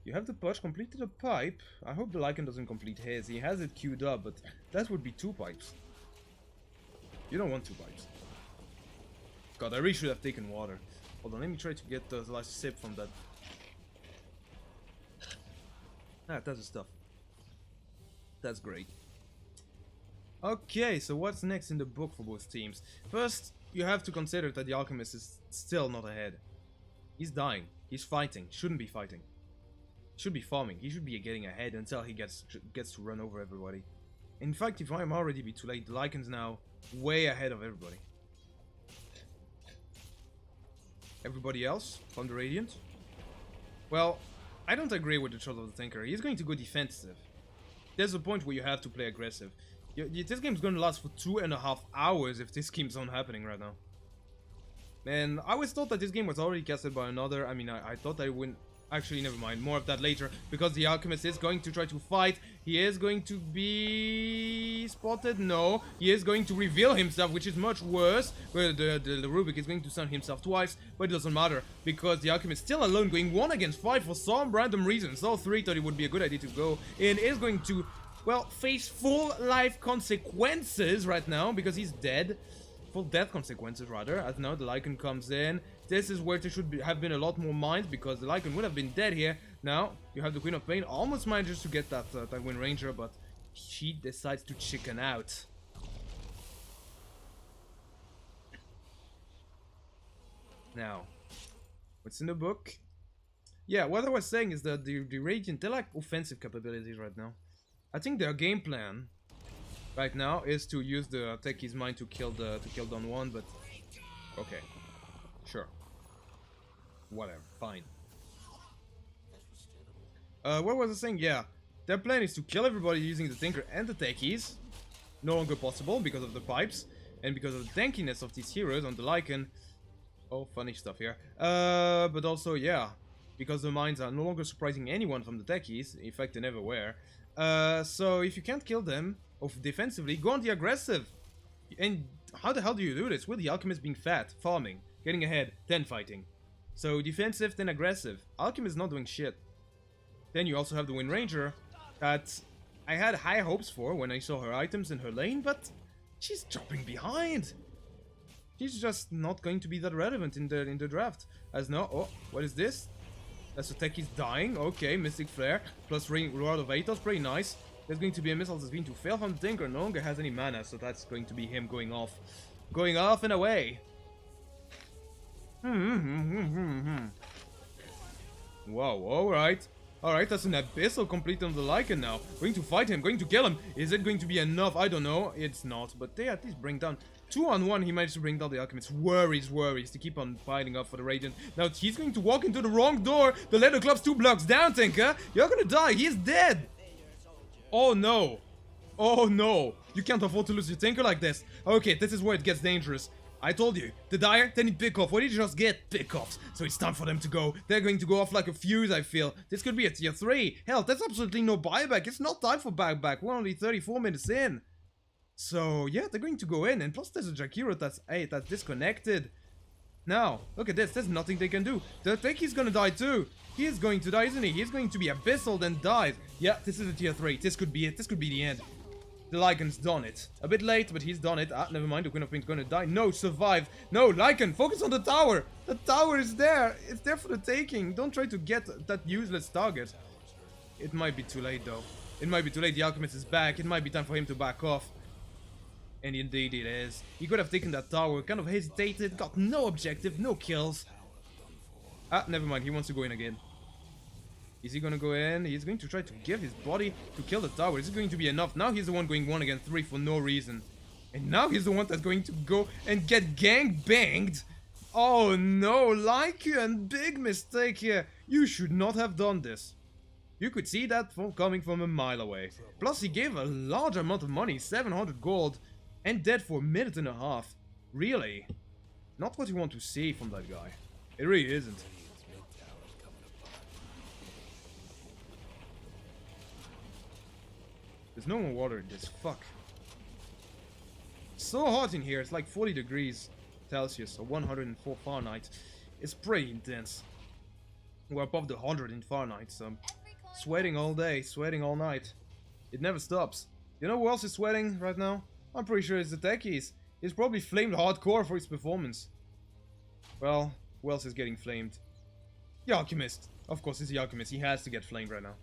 Speaker 1: You have the Pudge completed a pipe. I hope the Lycan doesn't complete his. He has it queued up, but that would be 2 pipes. You don't want 2 pipes. God, I really should have taken water. Hold on, let me try to get the last sip from that. Ah, that's the stuff. That's great. Okay, so what's next in the book for both teams? First, you have to consider that the Alchemist is still not ahead. He's dying. He's fighting. Shouldn't be fighting. Should be farming. He should be getting ahead until he gets to run over everybody. In fact, if I'm already be too late, the Lycan's now way ahead of everybody. Everybody else from the Radiant? Well, I don't agree with the choice of the Tinker. He's going to go defensive. There's a point where you have to play aggressive. This game's going to last for 2.5 hours if this keeps on happening right now. And I always thought that this game was already casted by another. I mean, I thought I wouldn't. Actually, never mind. More of that later. Because the Alchemist is going to try to fight. He is going to be spotted. No. He is going to reveal himself, which is much worse. Where the rubick is going to stun himself twice. But it doesn't matter. Because the Alchemist still alone, going 1 against 5 for some random reason. So 3 thought it would be a good idea to go. And is going to, well, face full life consequences right now. Because he's dead. Full death consequences, rather. As now the Lycan comes in. This is where there should have been a lot more mines, because the Lycan would have been dead here. Now, you have the Queen of Pain. Almost manages to get that Wind Ranger, but she decides to chicken out. Now, what's in the book? Yeah, what I was saying is that the Radiant, they lack offensive capabilities right now. I think their game plan right now is to use the Techies mine to kill Don Juan, but okay. Sure. Whatever, fine. What was I saying? Yeah, their plan is to kill everybody using the Tinker and the Techies. No longer possible because of the pipes and because of the tankiness of these heroes on the Lycan. Oh, funny stuff here. But also, yeah, because the mines are no longer surprising anyone from the Techies. In fact, they never were. So if you can't kill them defensively, go on the aggressive. And how the hell do you do this? With the Alchemist being fat, farming, getting ahead, then fighting. So defensive, then aggressive. Alchemist is not doing shit. Then you also have the Wind Ranger that I had high hopes for when I saw her items in her lane, but she's dropping behind. She's just not going to be that relevant in the draft. As now, oh, what is this? That's the Techies dying. Okay, Mystic Flare plus Rod of Atos, pretty nice. There's going to be a missile that's going to fail from the Tinker. No longer has any mana, so that's going to be him going off and away. Wow, alright. Alright, that's an Abyssal complete on the Lycan now. Going to fight him, going to kill him. Is it going to be enough? I don't know. It's not, but they at least bring down 2-on-1. He managed to bring down the Alchemist. Worries to keep on piling up for the Radiant. Now he's going to walk into the wrong door. The Leather Club's 2 blocks down, Tinker. You're gonna die. He's dead. Oh no. Oh no. You can't afford to lose your Tinker like this. Okay, this is where it gets dangerous. I told you, the Dire, they need pick-off. What did you just get? Pick-offs. So it's time for them to go. They're going to go off like a fuse, I feel. This could be a tier 3. Hell, there's absolutely no buyback. It's not time for buyback. We're only 34 minutes in. So, yeah, they're going to go in. And plus, there's a Jakiro that's disconnected. Now, look at this. There's nothing they can do. The Techies gonna die too. He is going to die, isn't he? He's going to be abyssal, then dies. Yeah, this is a tier 3. This could be it. This could be the end. The Lycan's done it. A bit late, but he's done it. Ah, never mind. The Queen of Pain's gonna die. No, survive. No, Lycan, focus on the tower. The tower is there. It's there for the taking. Don't try to get that useless target. It might be too late, though. It might be too late. The Alchemist is back. It might be time for him to back off. And indeed it is. He could have taken that tower. Kind of hesitated. Got no objective. No kills. Ah, never mind. He wants to go in again. Is he gonna go in? He's going to try to give his body to kill the tower. Is it going to be enough? Now he's the one going 1 against 3 for no reason. And now he's the one that's going to go and get gang banged. Oh no, Lycan, big mistake here. You should not have done this. You could see that coming from a mile away. Plus he gave a large amount of money, 700 gold, and dead for a minute and a half. Really? Not what you want to see from that guy. It really isn't. There's no more water in this. Fuck. So hot in here. It's like 40 degrees Celsius or 104 Fahrenheit. It's pretty intense. We're above the 100 in Fahrenheit, so sweating all day, sweating all night. It never stops. You know who else is sweating right now? I'm pretty sure it's the Techies. He's probably flamed hardcore for his performance. Well, who else is getting flamed? The Alchemist. Of course, it's the Alchemist. He has to get flamed right now.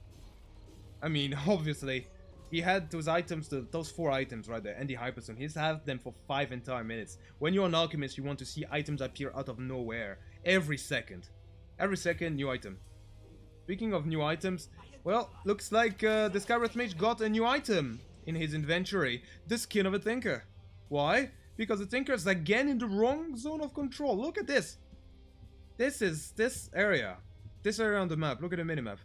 Speaker 1: I mean, obviously. He had those items, those 4 items right there, and the Hyperstone. He's had them for 5 entire minutes. When you're an Alchemist, you want to see items appear out of nowhere. Every second. Every second, new item. Speaking of new items, well, looks like the Skywrath Mage got a new item in his inventory. The skin of a Tinker. Why? Because the Tinker is again in the wrong zone of control. Look at this. This is this area. This area on the map. Look at the minimap.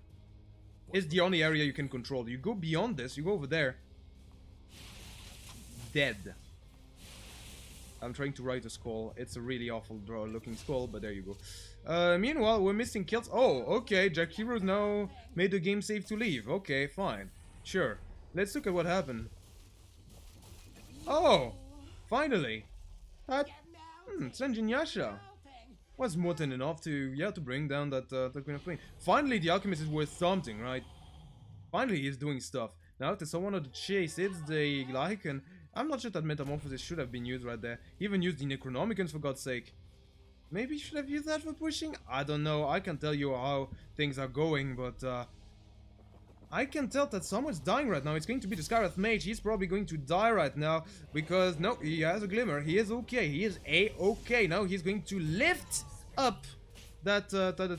Speaker 1: Is the only area you can control. You go beyond this, you go over there. Dead. I'm trying to write a skull. It's a really awful looking skull, but there you go. Meanwhile, we're missing kills. Oh, okay. Jakiro's now made the game safe to leave. Okay, fine. Sure. Let's look at what happened. Oh, finally. That Senjin Yasha was more than enough to, yeah, to bring down that Queen of Pain. Finally, the Alchemist is worth something, right? Finally, he's doing stuff. Now, to someone of the chase, it's the Lycan. I'm not sure that Metamorphosis should have been used right there. He even used the Necronomicons, for God's sake. Maybe he should have used that for pushing? I don't know. I can tell you how things are going, but I can tell that someone's dying right now. It's going to be the Skywrath Mage. He's probably going to die right now because, no, he has a glimmer. He is okay. He is A-okay. Now he's going to lift up that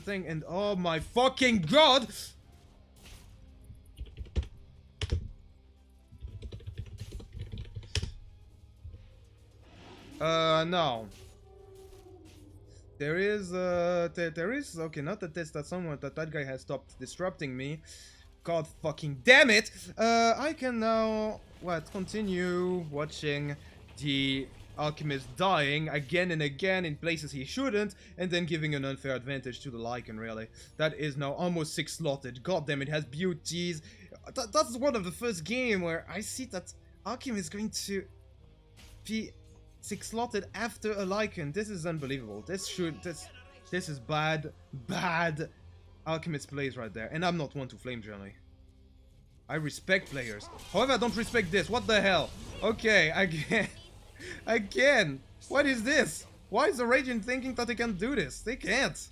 Speaker 1: thing, and oh my fucking god! No. There is, okay, not that this, that someone, that guy has stopped disrupting me. God fucking damn it! I can now, continue watching the Alchemist dying again and again in places he shouldn't, and then giving an unfair advantage to the Lycan, really. That is now almost 6-slotted. God damn, it has beauties. That's one of the first game where I see that Alchemist is going to be 6-slotted after a Lycan. This is unbelievable. This is bad Alchemist plays right there. And I'm not one to flame journey. I respect players. However, I don't respect this. What the hell? Okay, again. What is this? Why is the Radiant thinking that they can do this? They can't.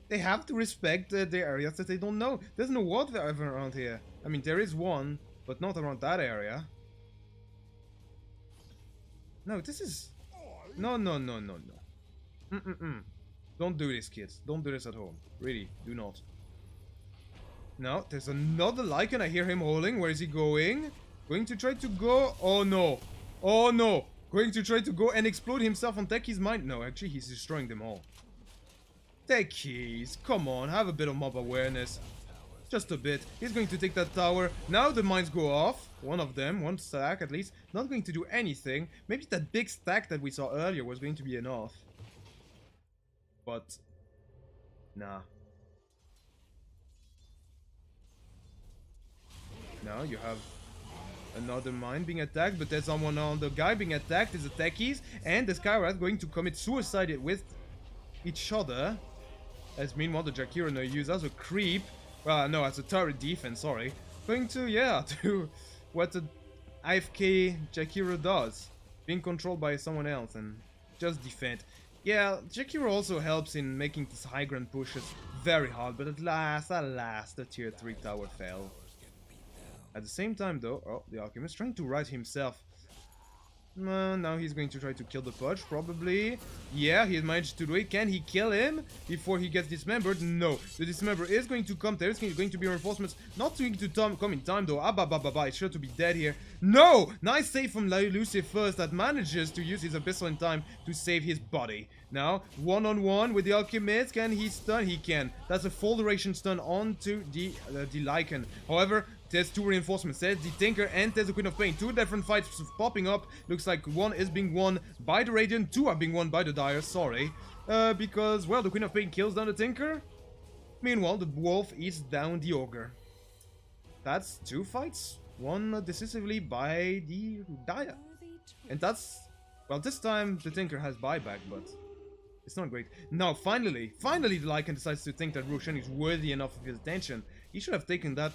Speaker 1: They have to respect the areas that they don't know. There's no water ever around here. I mean, there is one, but not around that area. No, this is... No. Don't do this, kids. Don't do this at home. Really, do not. Now, there's another Lycan. I hear him holding. Where is he going? Going to try to go... Oh, no. Oh, no. Going to try to go and explode himself on Techies' mind? No, actually, he's destroying them all. Techies, come on. Have a bit of mob awareness. Just a bit. He's going to take that tower. Now the mines go off. One of them. One stack, at least. Not going to do anything. Maybe that big stack that we saw earlier was going to be enough. But... Nah. Now you have another mine being attacked, but there's someone on the guy being attacked is the Techies, and the Skywrath going to commit suicide with each other. As meanwhile the Jakiro now use as a creep. No, as a turret defense, sorry. Going to, yeah, do what the AFK Jakiro does. Being controlled by someone else and just defend. Yeah, Jakiro also helps in making these high ground pushes very hard, but at last, the tier 3 tower fell. At the same time though, oh, the Alchemist trying to right himself. Now he's going to try to kill the Pudge, probably. Yeah, he managed to do it. Can he kill him before he gets dismembered? No. The dismember is going to come. There's going to be reinforcements. Not going to come in time, though. It's sure to be dead here. No! Nice save from Lucy first that manages to use his Abyssal in time to save his body. Now, one-on-one with the Alchemist. Can he stun? He can. That's a full duration stun onto the Lycan. However, there's two reinforcements. There's the Tinker and there's the Queen of Pain. Two different fights popping up. Looks like one is being won by the Radiant. Two are being won by the Dire. Sorry. Because, well, the Queen of Pain kills down the Tinker. Meanwhile, the Wolf is down the Ogre. That's two fights. Won decisively by the Dire. And that's... Well, this time the Tinker has buyback, but... It's not great. Now, finally the Lycan decides to think that Roshan is worthy enough of his attention. He should have taken that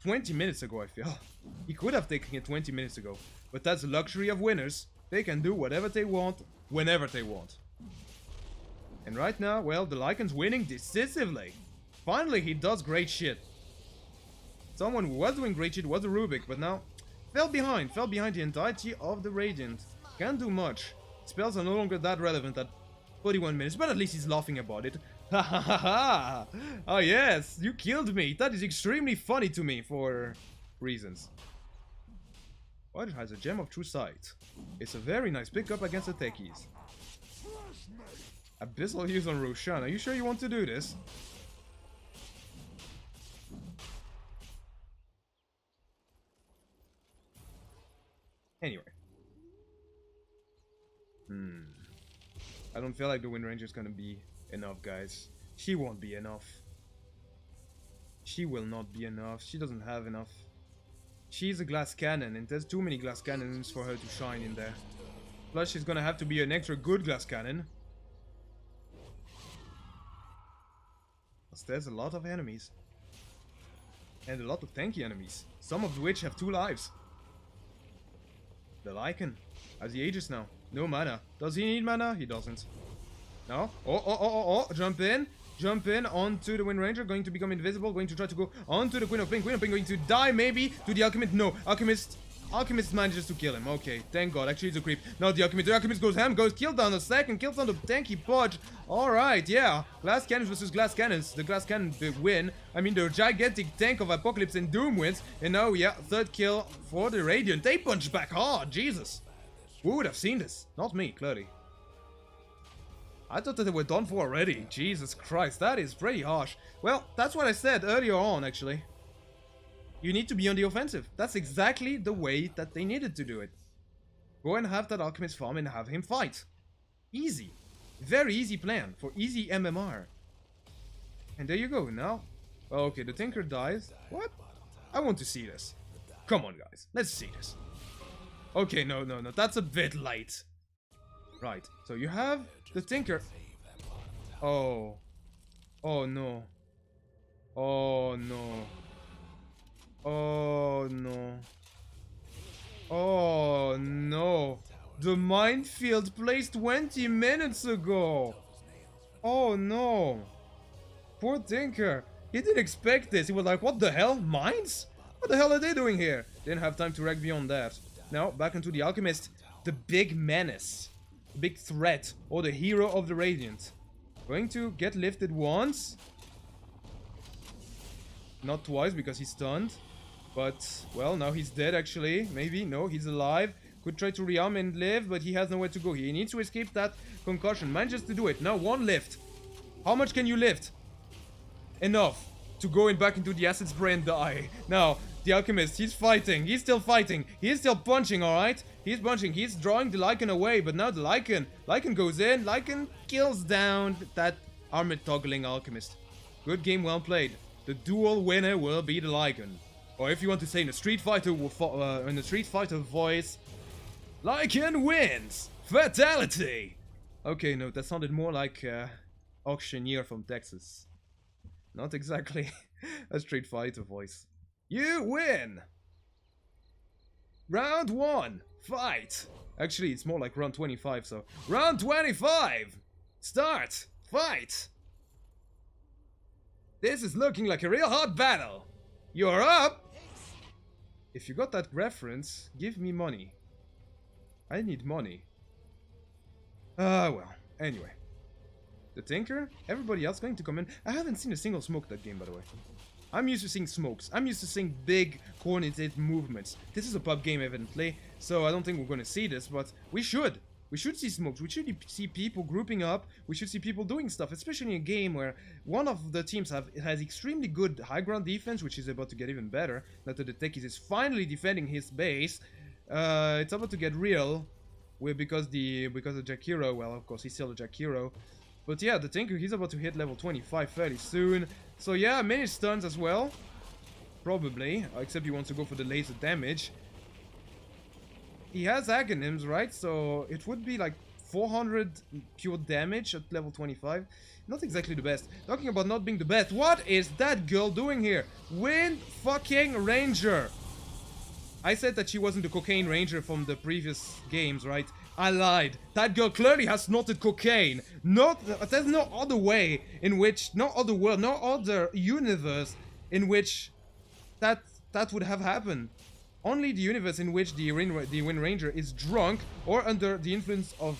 Speaker 1: 20 minutes ago, I feel. He could have taken it 20 minutes ago. But that's the luxury of winners. They can do whatever they want, whenever they want. And right now, well, the Lycan's winning decisively. Finally, he does great shit. Someone who was doing great shit was the Rubick, but now fell behind the entirety of the Radiant. Can't do much. Spells are no longer that relevant at 41 minutes, but at least he's laughing about it. Ha ha ha ha! Oh yes, you killed me! That is extremely funny to me for reasons. What has a Gem of True Sight? It's a very nice pickup against the techies. Abyssal use on Roshan. Are you sure you want to do this? Anyway. I don't feel like the Wind Ranger is gonna be enough, guys. She won't be enough. She will not be enough. She doesn't have enough. She's a glass cannon, and there's too many glass cannons for her to shine in there. Plus, she's gonna have to be an extra good glass cannon. Because there's a lot of enemies. And a lot of tanky enemies. Some of which have 2 lives. The Lycan. As he ages now. No mana. Does he need mana? He doesn't. No. Oh. Jump in. Jump in onto the Wind Ranger. Going to become invisible. Going to try to go onto the Queen of Pink. Queen of Pink going to die maybe. To the Alchemist. No. Alchemist manages to kill him. Okay. Thank God. Actually, it's a creep. Now the Alchemist. The Alchemist goes ham. Goes kill down a second. Kills down the tanky Podge. Alright. Yeah. Glass cannons versus glass cannons. The glass cannon win. I mean, the gigantic tank of Apocalypse and Doom wins. And now, yeah. 3rd kill for the Radiant. They punch back hard. Jesus. Who would have seen this? Not me, clearly. I thought that they were done for already. Jesus Christ, that is pretty harsh. Well, that's what I said earlier on, actually. You need to be on the offensive. That's exactly the way that they needed to do it. Go and have that Alchemist farm and have him fight. Easy. Very easy plan for easy MMR. And there you go, now. Okay, the Tinker dies. What? I want to see this. Come on, guys. Let's see this. Okay, no. That's a bit light. Right, so you have the Tinker. Oh. Oh, no. Oh, no. Oh, no. Oh, no. The minefield placed 20 minutes ago. Oh, no. Poor Tinker. He didn't expect this. He was like, what the hell? Mines? What the hell are they doing here? Didn't have time to react beyond that. Now, back into the Alchemist. The big menace. The big threat. Or the hero of the Radiant. Going to get lifted once. Not twice because he's stunned. But, well, now he's dead actually. Maybe. No, he's alive. Could try to rearm and live, but he has nowhere to go. He needs to escape that concussion. Manages to do it. Now, 1 lift. How much can you lift? Enough to go in back into the acid spray and die. Now, the Alchemist, he's fighting. He's still fighting. He's still punching, alright? He's punching. He's drawing the Lycan away, but now the Lycan goes in. Lycan kills down that armored toggling Alchemist. Good game, well played. The duel winner will be the Lycan. Or if you want to say in a Street Fighter voice, Lycan wins! Fatality! Okay, no, that sounded more like Auctioneer from Texas. Not exactly a Street Fighter voice. You win! Round 1, fight! Actually, it's more like round 25, so... Round 25! Start! Fight! This is looking like a real hot battle! You're up! If you got that reference, give me money. I need money. Well, anyway. The Tinker? Everybody else going to come in? I haven't seen a single smoke that game, by the way. I'm used to seeing smokes. I'm used to seeing big, coordinated movements. This is a pub game, evidently, so I don't think we're going to see this, but we should. We should see smokes. We should see people grouping up. We should see people doing stuff, especially in a game where one of the teams has extremely good high ground defense, which is about to get even better. Now that the techies is finally defending his base. It's about to get real, because of Jack Hero. Well, of course, he's still a Jack Hero. But yeah, the Tinker, he's about to hit level 25 fairly soon. So yeah, many stuns as well. Probably, except he wants to go for the laser damage. He has Aghanim's, right? So it would be like 400 pure damage at level 25. Not exactly the best. Talking about not being the best, what is that girl doing here? Wind fucking Ranger! I said that she wasn't the cocaine ranger from the previous games, right? I lied. That girl clearly has snorted cocaine. There's no other way in which, no other world, no other universe in which that would have happened. Only the universe in which the Wind Ranger is drunk or under the influence of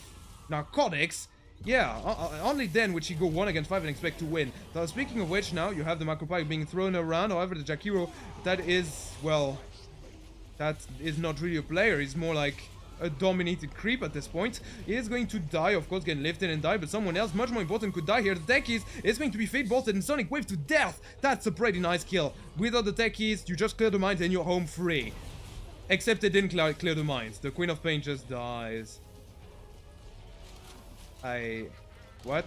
Speaker 1: narcotics. Yeah, only then would she go 1 against 5 and expect to win. So speaking of which, now you have the Macropike being thrown around. However, the Jack Hero, that is, well, that is not really a player. He's more like a dominated creep at this point. He is going to die, of course, getting lifted and die, but someone else much more important could die here. The techies is going to be fate bolted and Sonic Wave to death. That's a pretty nice kill. Without the techies, you just clear the mines and you're home free. Except they didn't clear the mines. The Queen of Pain just dies. What?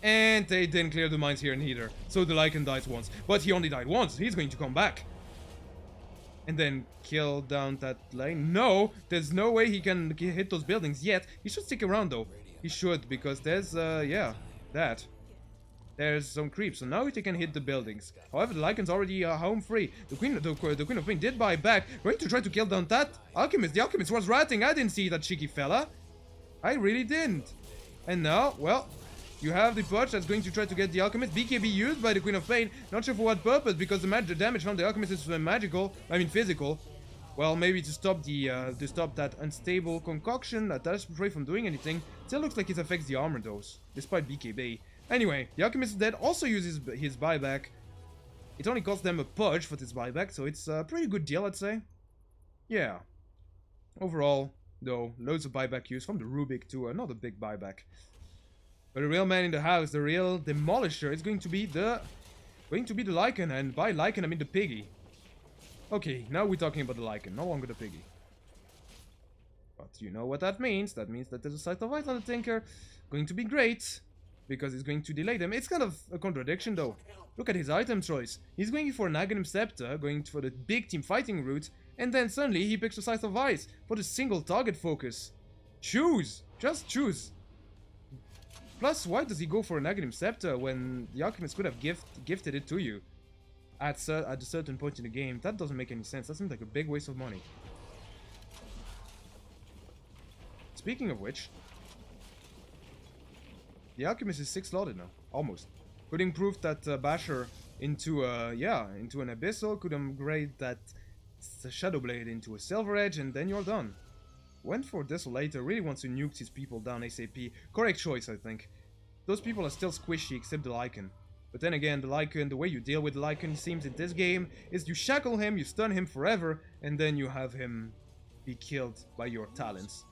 Speaker 1: And they didn't clear the mines here neither. So the Lycan dies once. But he only died once. He's going to come back. And then kill down that lane. No, there's no way he can hit those buildings yet. He should stick around though. He should, because there's, yeah, that. There's some creeps, so now he can hit the buildings. However, the Lycan's already home free. The Queen of Pain did buy back. Going to try to kill down that Alchemist. The Alchemist was ratting. I didn't see that cheeky fella. I really didn't. And now, well, you have the Purge that's going to try to get the Alchemist. BKB used by the Queen of Pain. Not sure for what purpose, because the damage from the Alchemist is magical. I mean physical. Well, maybe to stop that unstable concoction that does Prey from doing anything. Still looks like it affects the armor dose, despite BKB. Anyway, the Alchemist is dead. Also uses his buyback. It only costs them a Purge for this buyback, so it's a pretty good deal, I'd say. Yeah. Overall, though, loads of buyback use from the Rubick to another big buyback. But the real man in the house, the real demolisher, is going to be the Lycan, and by Lycan I mean the piggy. Okay, now we're talking about the Lycan, no longer the piggy. But you know what that means? That means that there's a Scythe of Ice on the Tinker. Going to be great, because it's going to delay them. It's kind of a contradiction though. Look at his item choice. He's going for an Aghanim Scepter, going for the big team fighting route, and then suddenly he picks a Scythe of Ice for the single target focus. Choose! Just choose! Plus, why does he go for an Aghanim Scepter when the Alchemist could have gifted it to you at a certain point in the game? That doesn't make any sense. That seems like a big waste of money. Speaking of which, the Alchemist is 6 slotted now, almost. Could improve that Basher into into an Abyssal. Could upgrade that Shadow Blade into a Silver Edge, and then you're done. Went for Desolator, really wants to nuke his people down ASAP. Correct choice, I think. Those people are still squishy, except the Lycan. But then again, the Lycan, the way you deal with the Lycan, seems in this game, is you shackle him, you stun him forever, and then you have him be killed by your talents.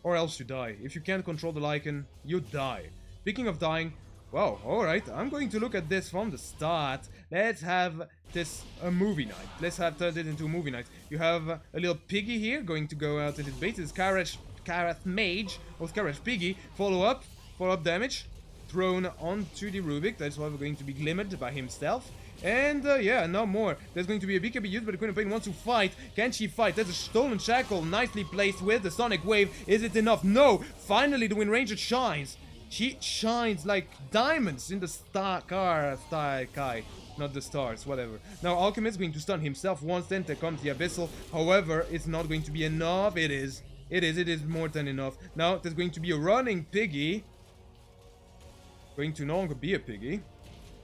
Speaker 1: Or else you die. If you can't control the Lycan, you die. Speaking of dying, wow, alright, I'm going to look at this from the start. Let's have this a movie night. Let's have turned it into a movie night. You have a little piggy here, going to go out at his base. This is Karath Mage, or Karath Piggy. Follow up damage, thrown onto the Rubick. That's why we're going to be glimmered by himself. And yeah, no more. There's going to be a BKB used, but the Queen of Pain wants to fight. Can she fight? There's a Stolen Shackle, nicely placed with the Sonic Wave. Is it enough? No! Finally, the Wind Ranger shines. She shines like diamonds in the sky. Not the stars, whatever. Now, Alchemist is going to stun himself once, then there comes the Abyssal. However, it's not going to be enough. It is more than enough. Now, there's going to be a running piggy. Going to no longer be a piggy.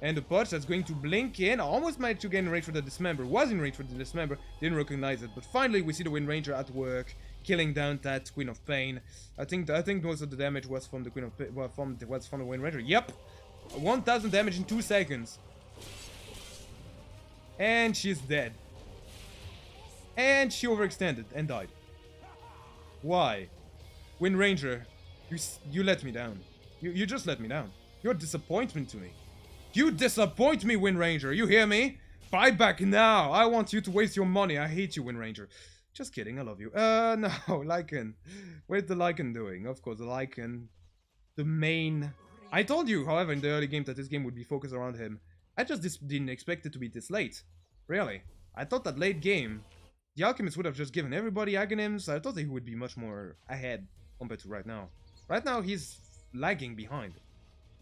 Speaker 1: And the Purge that's going to blink in. Almost managed to get in range for the Dismember. Was in range for the Dismember. Didn't recognize it. But finally, we see the Wind Ranger at work, killing down that Queen of Pain. I think most of the damage was from the Queen of Pain. Well, from the Wind Ranger. Yep, 1,000 damage in 2 seconds. And she's dead. And she overextended and died. Why? Wind Ranger, you let me down. You just let me down. You're a disappointment to me. You disappoint me, Wind Ranger. You hear me? Buy back now. I want you to waste your money. I hate you, Wind Ranger. Just kidding. I love you. No, Lycan. What's the Lycan doing? Of course, the Lycan. The main. I told you, however, in the early game that this game would be focused around him. I just didn't expect it to be this late. Really. I thought that late game, the Alchemist would have just given everybody Aghanims. I thought he would be much more ahead compared to right now. Right now, he's lagging behind.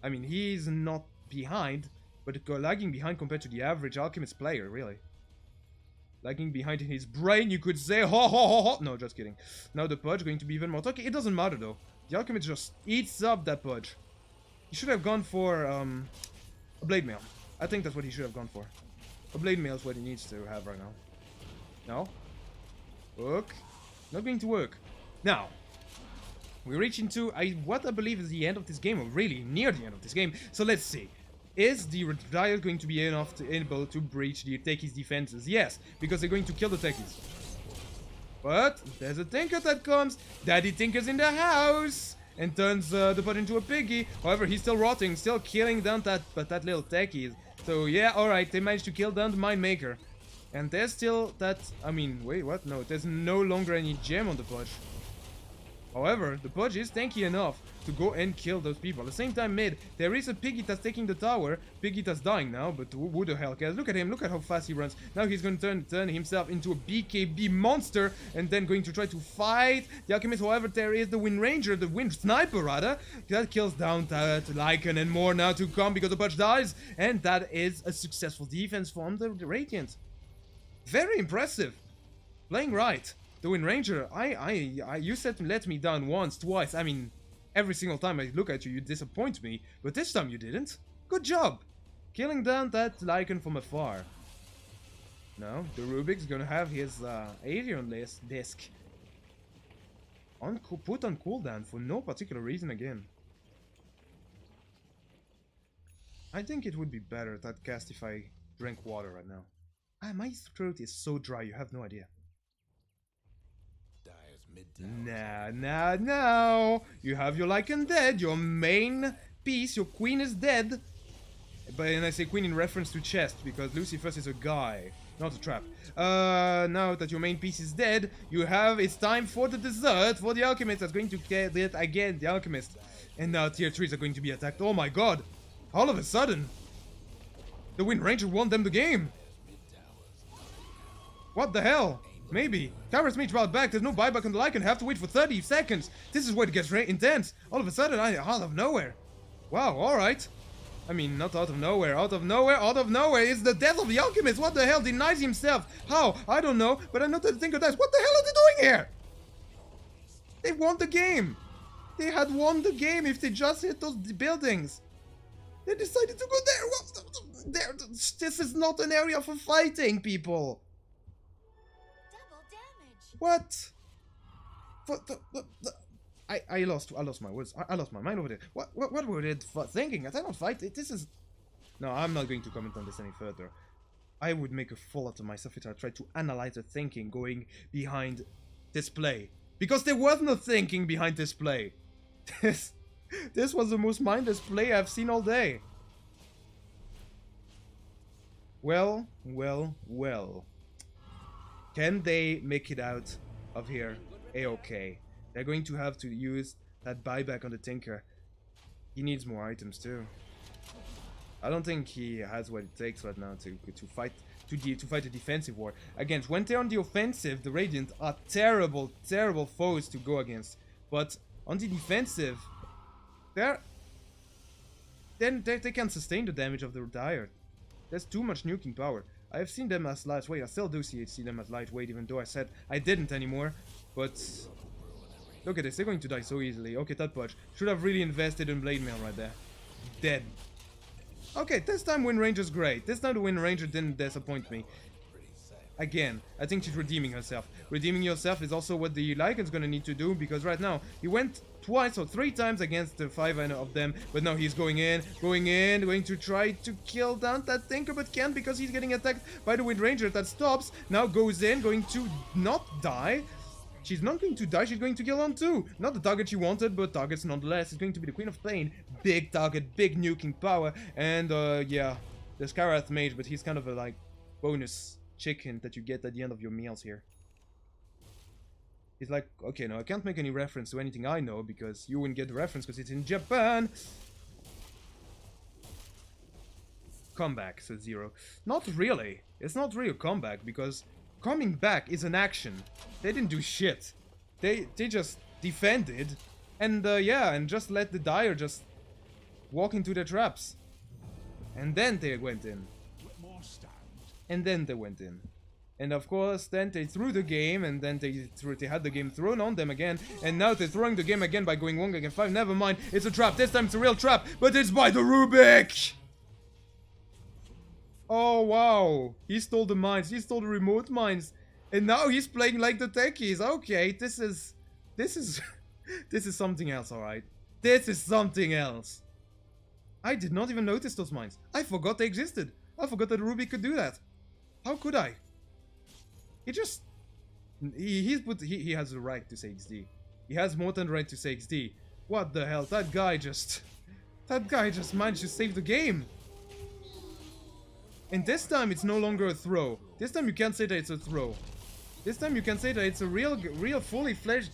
Speaker 1: I mean, he's not behind, but lagging behind compared to the average Alchemist player, really. Lagging behind in his brain, you could say, ho ho ho ho. No, just kidding. Now the Purge going to be even more talky. It doesn't matter though. The Alchemist just eats up that Purge. He should have gone for a Blade Mail. I think that's what he should have gone for. A Blade Mail is what he needs to have right now. No? Work? Not going to work. Now, we reach into what I believe is the end of this game, or really near the end of this game. So let's see. Is the Riot going to be able to breach the techies' defenses? Yes, because they're going to kill the techies. But there's a Tinker that comes. Daddy Tinker's in the house and turns the Pud into a piggy. However, he's still rotting, still killing down that little techie. So yeah, alright, they managed to kill down the Mind Maker. And there's still that, I mean, wait, what? No, there's no longer any gem on the Pudge. However, the Pudge is tanky enough to go and kill those people. At the same time, mid, there is a Piggy that's taking the tower. Piggy that's dying now, but who the hell cares? Look at him, look at how fast he runs. Now he's going to turn himself into a BKB monster and then going to try to fight the Alchemist. However, there is the Wind Ranger, the Wind Sniper rather, that kills down to Lycan, and more now to come because the Pudge dies. And that is a successful defense from the Radiant. Very impressive. Playing right. The Wind Ranger, you said let me down once, twice. I mean, every single time I look at you, you disappoint me. But this time you didn't. Good job. Killing down that Lycan from afar. Now, the Rubick's gonna have his Avion disc put on cooldown for no particular reason again. I think it would be better that cast if I drank water right now. My throat is so dry, you have no idea. No. You have your Lycan dead. Your main piece, your queen is dead. But and I say queen in reference to chest because Lucifer is a guy, not a trap. Now that your main piece is dead, it's time for the dessert for the Alchemist that's going to get it again, the Alchemist. And now tier 3s are going to be attacked. Oh my god. All of a sudden, the Wind Ranger won them the game. What the hell? Maybe. Towers Meat brought back. There's no buyback on the Lycan. Have to wait for 30 seconds. This is where it gets intense. All of a sudden, out of nowhere. Wow, alright. I mean, not out of nowhere. Out of nowhere is the death of the Alchemist. What the hell? Denies himself. How? I don't know. But I know that the Tinker dies. What the hell are they doing here? They won the game. They had won the game if they just hit those buildings. They decided to go there. This is not an area for fighting, people. What? I lost my words. I lost my mind over there. What were they thinking? I don't fight. This is... No, I'm not going to comment on this any further. I would make a fool out of myself if I tried to analyze the thinking going behind this play. Because there was no thinking behind this play. This was the most mindless play I've seen all day. Well. Can they make it out of here? A-okay. They're going to have to use that buyback on the Tinker. He needs more items too. I don't think he has what it takes right now to fight a defensive war. Again, when they're on the offensive, the Radiant are terrible foes to go against. But on the defensive, they can sustain the damage of the Dire. There's too much nuking power. I have seen them as lightweight. I still do see them as lightweight, even though I said I didn't anymore. But look at this. They're going to die so easily. Okay, that Pudge should have really invested in Blade Mail right there. Dead. Okay, this time Wind Ranger's great. This time the Wind Ranger didn't disappoint me. Again, I think she's redeeming herself. Redeeming yourself is also what the Lycan's gonna need to do, because right now he went twice or 3 times against the 5 of them, but now he's going to try to kill down that Tinker, but can't because he's getting attacked by the Wind Ranger that stops. Now goes in, going to not die. She's not going to die, she's going to kill on too. Not the target she wanted, but targets nonetheless. It's going to be the Queen of Pain. Big target, big nuking power. And yeah, the Skarath Mage, but he's kind of a like bonus chicken that you get at the end of your meals here. He's like, okay, no, I can't make any reference to anything I know because you wouldn't get the reference because it's in Japan. Comeback, says Zero. Not really. It's not really a comeback because coming back is an action. They didn't do shit. They just defended and yeah, and just let the Dire just walk into their traps. And then they went in. And then they went in. And of course, then they threw the game, and then they had the game thrown on them again. And now they're throwing the game again by going 1 against 5. Never mind, it's a trap. This time it's a real trap, but it's by the Rubick! Oh, wow. He stole the mines. He stole the remote mines. And now he's playing like the techies. Okay, this is this is something else, alright? This is something else. I did not even notice those mines. I forgot they existed. I forgot that Ruby could do that. How could I? He just... He has the right to say XD. He has more than the right to say XD. What the hell? That guy just managed to save the game. And this time it's no longer a throw. This time you can't say that it's a throw. This time you can say that it's a real fully fledged...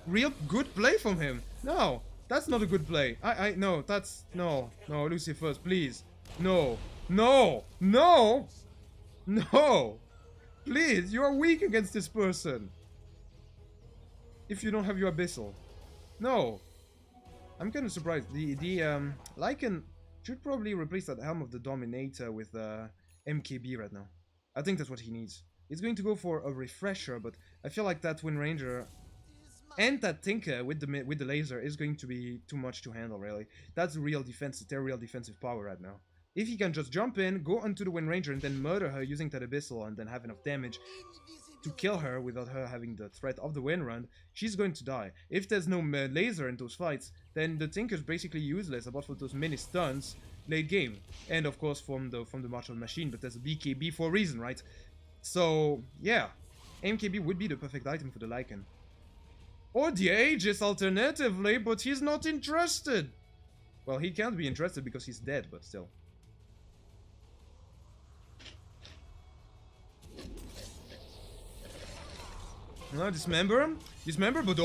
Speaker 1: real good play from him. No, that's not a good play. No, that's, no, Lucy first, please. No, no, no, no. Please, you are weak against this person. If you don't have your abyssal. No. I'm kind of surprised. The Lycan should probably replace that Helm of the Dominator with MKB right now. I think that's what he needs. He's going to go for a refresher, but I feel like that Wind Ranger and that Tinker with the laser is going to be too much to handle, really. That's real defense, their real defensive power right now. If he can just jump in, go onto the Wind Ranger, and then murder her using that Abyssal and then have enough damage to kill her without her having the threat of the Wind Run, she's going to die. If there's no laser in those fights, then the Tinker's basically useless apart from those mini stuns late game. And of course from the martial machine, but there's a BKB for a reason, right? So, yeah. MKB would be the perfect item for the Lycan. Or the Aegis alternatively, but he's not interested. Well, he can't be interested because he's dead, but still. Dismember him? Dismember, but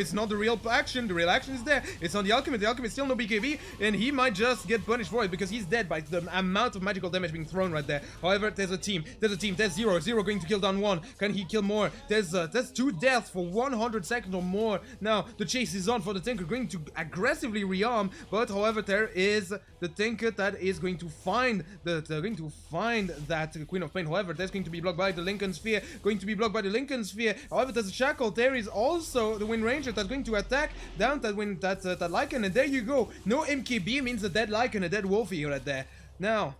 Speaker 1: it's not the real action. The real action is there. It's on the Alchemist. The Alchemist still no BKB, and he might just get punished for it because he's dead by the amount of magical damage being thrown right there. However, there's a team. There's Zero. Zero going to kill down one. Can he kill more? There's 2 deaths for 100 seconds or more. Now, the chase is on for the Tinker, going to aggressively rearm, but however, there is the Tinker that is going to find that Queen of Pain. However, that's going to be blocked by the Lincoln Sphere. However, there's a Shackle. There is also the Wind Ranger that's going to attack down that Lycan, and there you go. No MKB means a dead Lycan, a dead Wolfie right there. Now,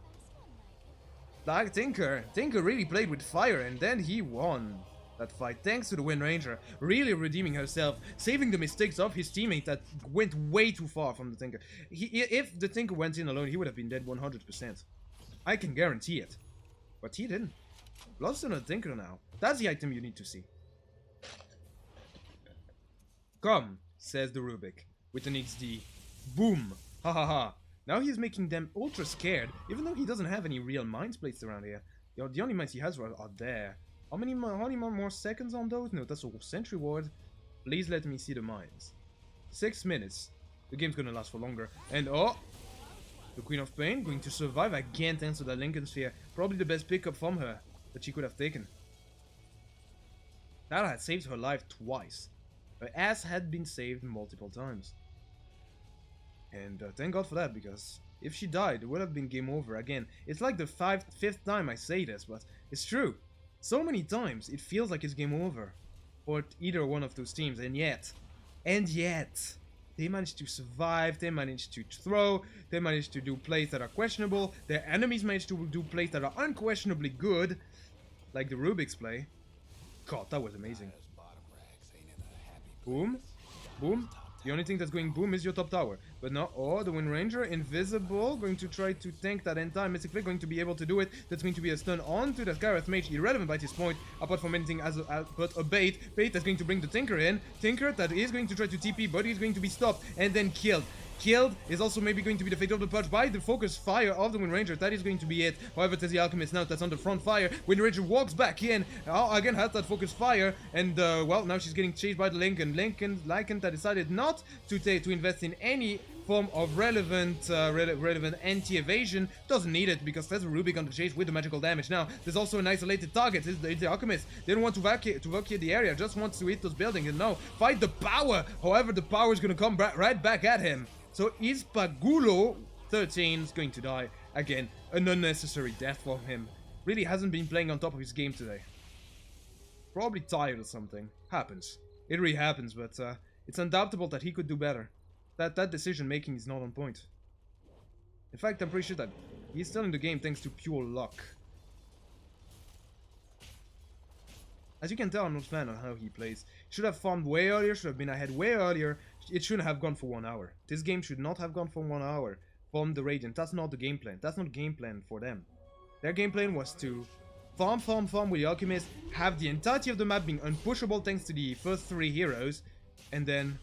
Speaker 1: like Tinker really played with fire, and then he won that fight thanks to the Wind Ranger, really redeeming herself, saving the mistakes of his teammate that went way too far from the Tinker. If the Tinker went in alone, he would have been dead 100%. I can guarantee it. But he didn't. Bloodstone and Tinker now. That's the item you need to see. Come, says the Rubick, with an XD. Boom! Ha ha ha. Now he's making them ultra scared, even though he doesn't have any real mines placed around here. The only mines he has are there. How many more seconds on those? No, that's a sentry ward. Please let me see the mines. 6 minutes. The game's gonna last for longer. And the Queen of Pain going to survive again thanks to that Lincoln Sphere. Probably the best pickup from her that she could have taken. That had saved her life twice. Her ass had been saved multiple times. And thank God for that, because if she died, it would have been game over again. It's like the fifth time I say this, but it's true. So many times, it feels like it's game over for either one of those teams, and yet, they managed to survive, they managed to throw, they managed to do plays that are questionable, their enemies managed to do plays that are unquestionably good, like the Rubick's play. God, that was amazing. Boom. Boom. The only thing that's going boom is your top tower. But now, the Wind Ranger, invisible, going to try to tank that entire Mystic Flame, going to be able to do it. That's going to be a stun onto that Gareth Mage, irrelevant by this point, apart from anything but a bait. Bait that's going to bring the Tinker in. Tinker that is going to try to TP, but he's going to be stopped and then killed. Killed is also maybe going to be the fate of the Purge by the focus fire of the Wind Ranger. That is going to be it. However, there's the Alchemist now that's on the front fire. Wind Ranger walks back in. Again, has that focus fire. And, well, now she's getting chased by the Lycan that decided not to invest in any form of relevant anti-evasion. Doesn't need it because there's a Rubick on the chase with the magical damage. Now, there's also an isolated target. It's the Alchemist. They don't want to vacate the area. Just wants to hit those buildings. And now, fight the power. However, the power is going to come right back at him. So Ispagulo 13 is going to die. Again, an unnecessary death from him. Really hasn't been playing on top of his game today. Probably tired or something. Happens. It really happens, but it's undoubtable that he could do better. That decision making is not on point. In fact, I'm pretty sure that he's still in the game thanks to pure luck. As you can tell, I'm not a fan of how he plays. Should have farmed way earlier, should have been ahead way earlier. It shouldn't have gone for 1 hour. This game should not have gone for 1 hour from the Radiant. That's not the game plan. That's not game plan for them. Their game plan was to farm with the Alchemist, have the entirety of the map being unpushable thanks to the first 3 heroes, and then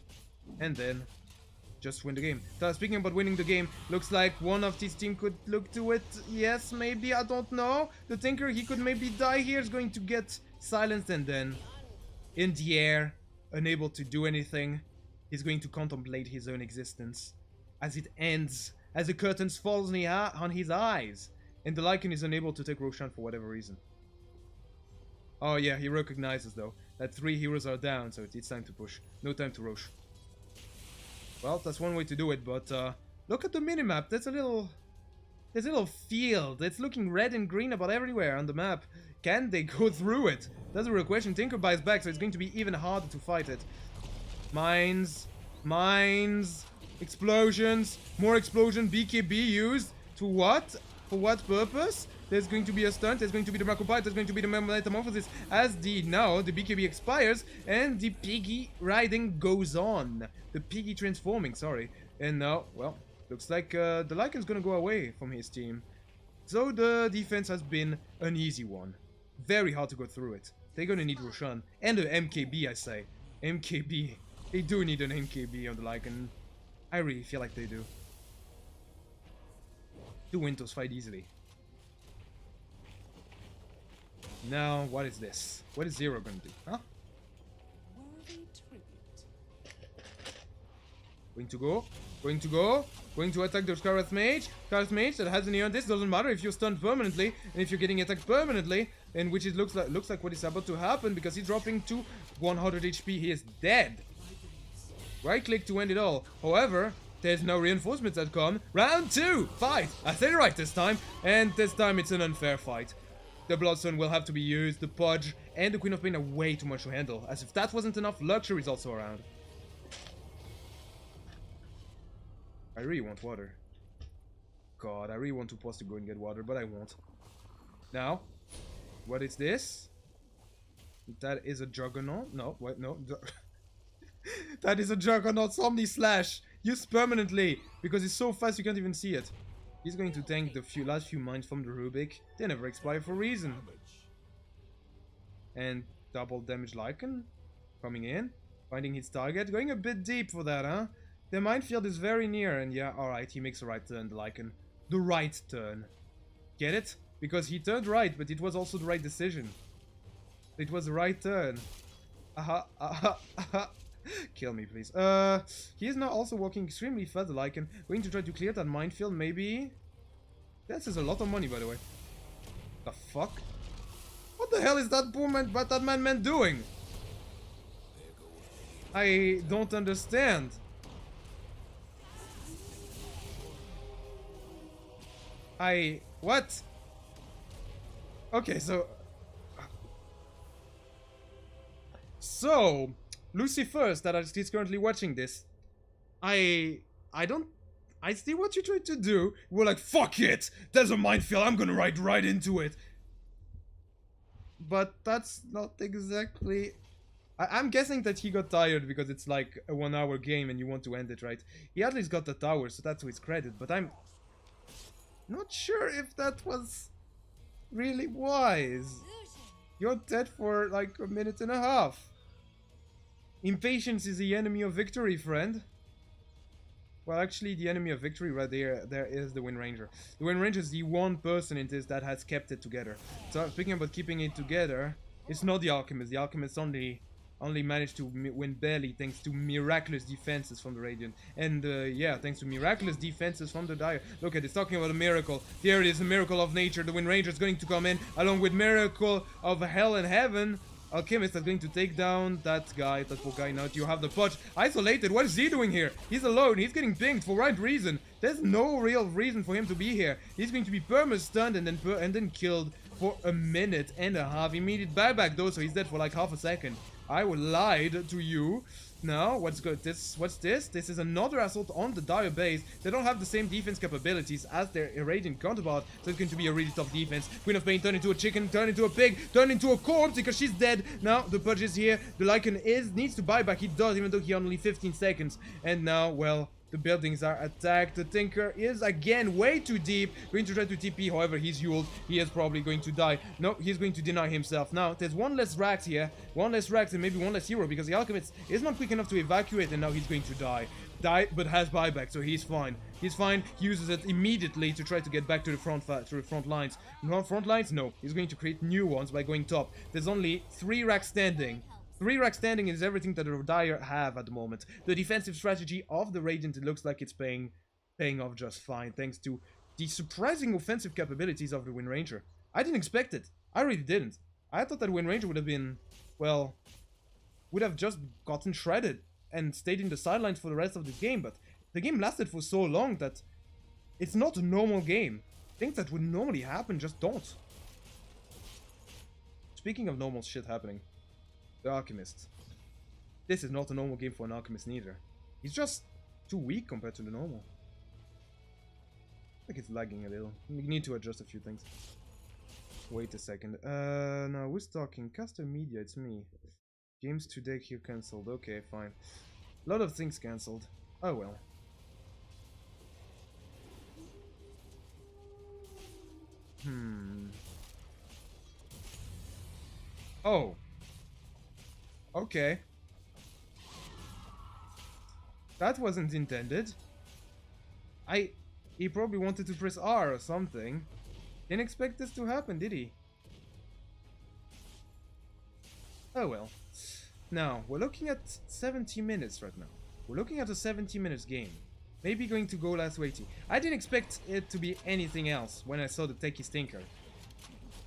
Speaker 1: just win the game. So speaking about winning the game, looks like one of these team could look to it. Yes, maybe, I don't know. The Tinker, he could maybe die here, is going to get silenced, and then in the air, unable to do anything. He's going to contemplate his own existence as it ends, as the curtains falls on his eyes, and the Lycan is unable to take Roshan for whatever reason. Oh yeah, he recognizes though that 3 heroes are down, so it's time to push. No time to Rosh. Well, that's one way to do it, but look at the minimap. There's a little field. It's looking red and green about everywhere on the map. Can they go through it? That's a real question. Tinker buys back, so it's going to be even harder to fight it. Mines, explosions, more explosion. BKB used to what? For what purpose? There's going to be a stunt, there's going to be the Macropite, there's going to be the Metamorphosis as the BKB expires and the Piggy riding goes on. The Piggy transforming, sorry. And now, well, looks like the Lycan's gonna go away from his team. So the defense has been an easy one. Very hard to go through it. They're gonna need Roshan. And an MKB, I say. MKB. They do need an MKB on the Lycan. I really feel like they do. The Windows fight easily. Now, what is this? What is Zero gonna do? Huh? Going to go. Going to attack the Scarlet Mage. Scarlet Mage that has an Eon. This doesn't matter if you're stunned permanently and if you're getting attacked permanently, and which it looks like what is about to happen because he's dropping to 100 HP. He is dead. Right click to end it all. However, there's no reinforcements that come. Round 2, fight. I said it right this time, and this time it's an unfair fight. The Bloodstone will have to be used, the Pudge, and the Queen of Pain are way too much to handle. As if that wasn't enough, Luxury is also around. I really want water. God, I really want to pause to go and get water, but I won't. Now, what is this? That is a Juggernaut? No, what? No. That is a Juggernaut Somni Slash! Used permanently, because it's so fast you can't even see it. He's going to tank the last few mines from the Rubick. They never expire for a reason. And double damage Lycan coming in, finding his target, going a bit deep for that, huh? The minefield is very near, and yeah, alright, he makes a right turn, the Lycan. The right turn. Get it? Because he turned right, but it was also the right decision. It was the right turn. Aha, aha, aha. Kill me, please. He is now also walking extremely fast, the Lycan. Going to try to clear that minefield, maybe? This is a lot of money, by the way. The fuck? What the hell is that poor man, that man doing? I don't understand. What? Okay, so... Lucy first, that is currently watching this. I see what you're trying to do. We're like, fuck it! There's a minefield, I'm gonna ride right into it. But that's not exactly... I'm guessing that he got tired because it's like a 1 hour game and you want to end it, right? He at least got the tower, so that's to his credit, but I'm not sure if that was really wise. You're dead for like a minute and a half. Impatience is the enemy of victory, friend. Well, actually, the enemy of victory right there is the Wind Ranger. The Wind Ranger is the one person in this that has kept it together. So, speaking about keeping it together, it's not the Alchemist. The Alchemist only managed to win barely thanks to miraculous defenses from the Radiant. And, yeah, thanks to miraculous defenses from the Dire. Look at this, talking about a miracle. There it is, a miracle of nature. The Wind Ranger is going to come in, along with miracle of hell and heaven. Alchemist is going to take down that guy, that poor guy. Now you have the Pudge isolated. What is he doing here? He's alone. He's getting pinged for right reason. There's no real reason for him to be here. He's going to be perma-stunned and then killed for a minute and a half. Immediate buyback though, so he's dead for like half a second. I lied to you. Now, what's this? This is another assault on the Dire base. They don't have the same defense capabilities as their Radiant counterpart, so it's going to be a really tough defense. Queen of Pain turned into a chicken, turned into a pig, turned into a corpse because she's dead. Now, the Pudge is here. The Lycan needs to buy back. He does, even though he only 15 seconds. And now, well, the buildings are attacked. The Tinker is again way too deep. Going to try to TP, however, he's Yuled. He is probably going to die. No, he's going to deny himself. Now, there's one less Rax here. One less Rax and maybe one less hero because the Alchemist is not quick enough to evacuate and now he's going to die. But has buyback, so he's fine. He's fine. He uses it immediately to try to get back to the front lines. No front lines? No. He's going to create new ones by going top. There's only 3 racks standing. 3 rack standing is everything that the Dire have at the moment. The defensive strategy of the Radiant, it looks like it's paying off just fine, thanks to the surprising offensive capabilities of the Wind Ranger. I didn't expect it. I really didn't. I thought that Wind Ranger would have been, well, would have just gotten shredded and stayed in the sidelines for the rest of this game, but the game lasted for so long that it's not a normal game. Things that would normally happen just don't. Speaking of normal shit happening, the Alchemist. This is not a normal game for an Alchemist neither. He's just too weak compared to the normal. I think it's lagging a little. We need to adjust a few things. Wait a second. No, who's talking? Custom Media, it's me. Games today here cancelled. Okay, fine. A lot of things cancelled. Oh well. Oh. Okay. That wasn't intended. He probably wanted to press R or something. Didn't expect this to happen, did he? Oh well. Now, we're looking at 70 minutes right now. We're looking at a 70 minutes game. Maybe going to go last weighty. I didn't expect it to be anything else when I saw the Techie Stinker.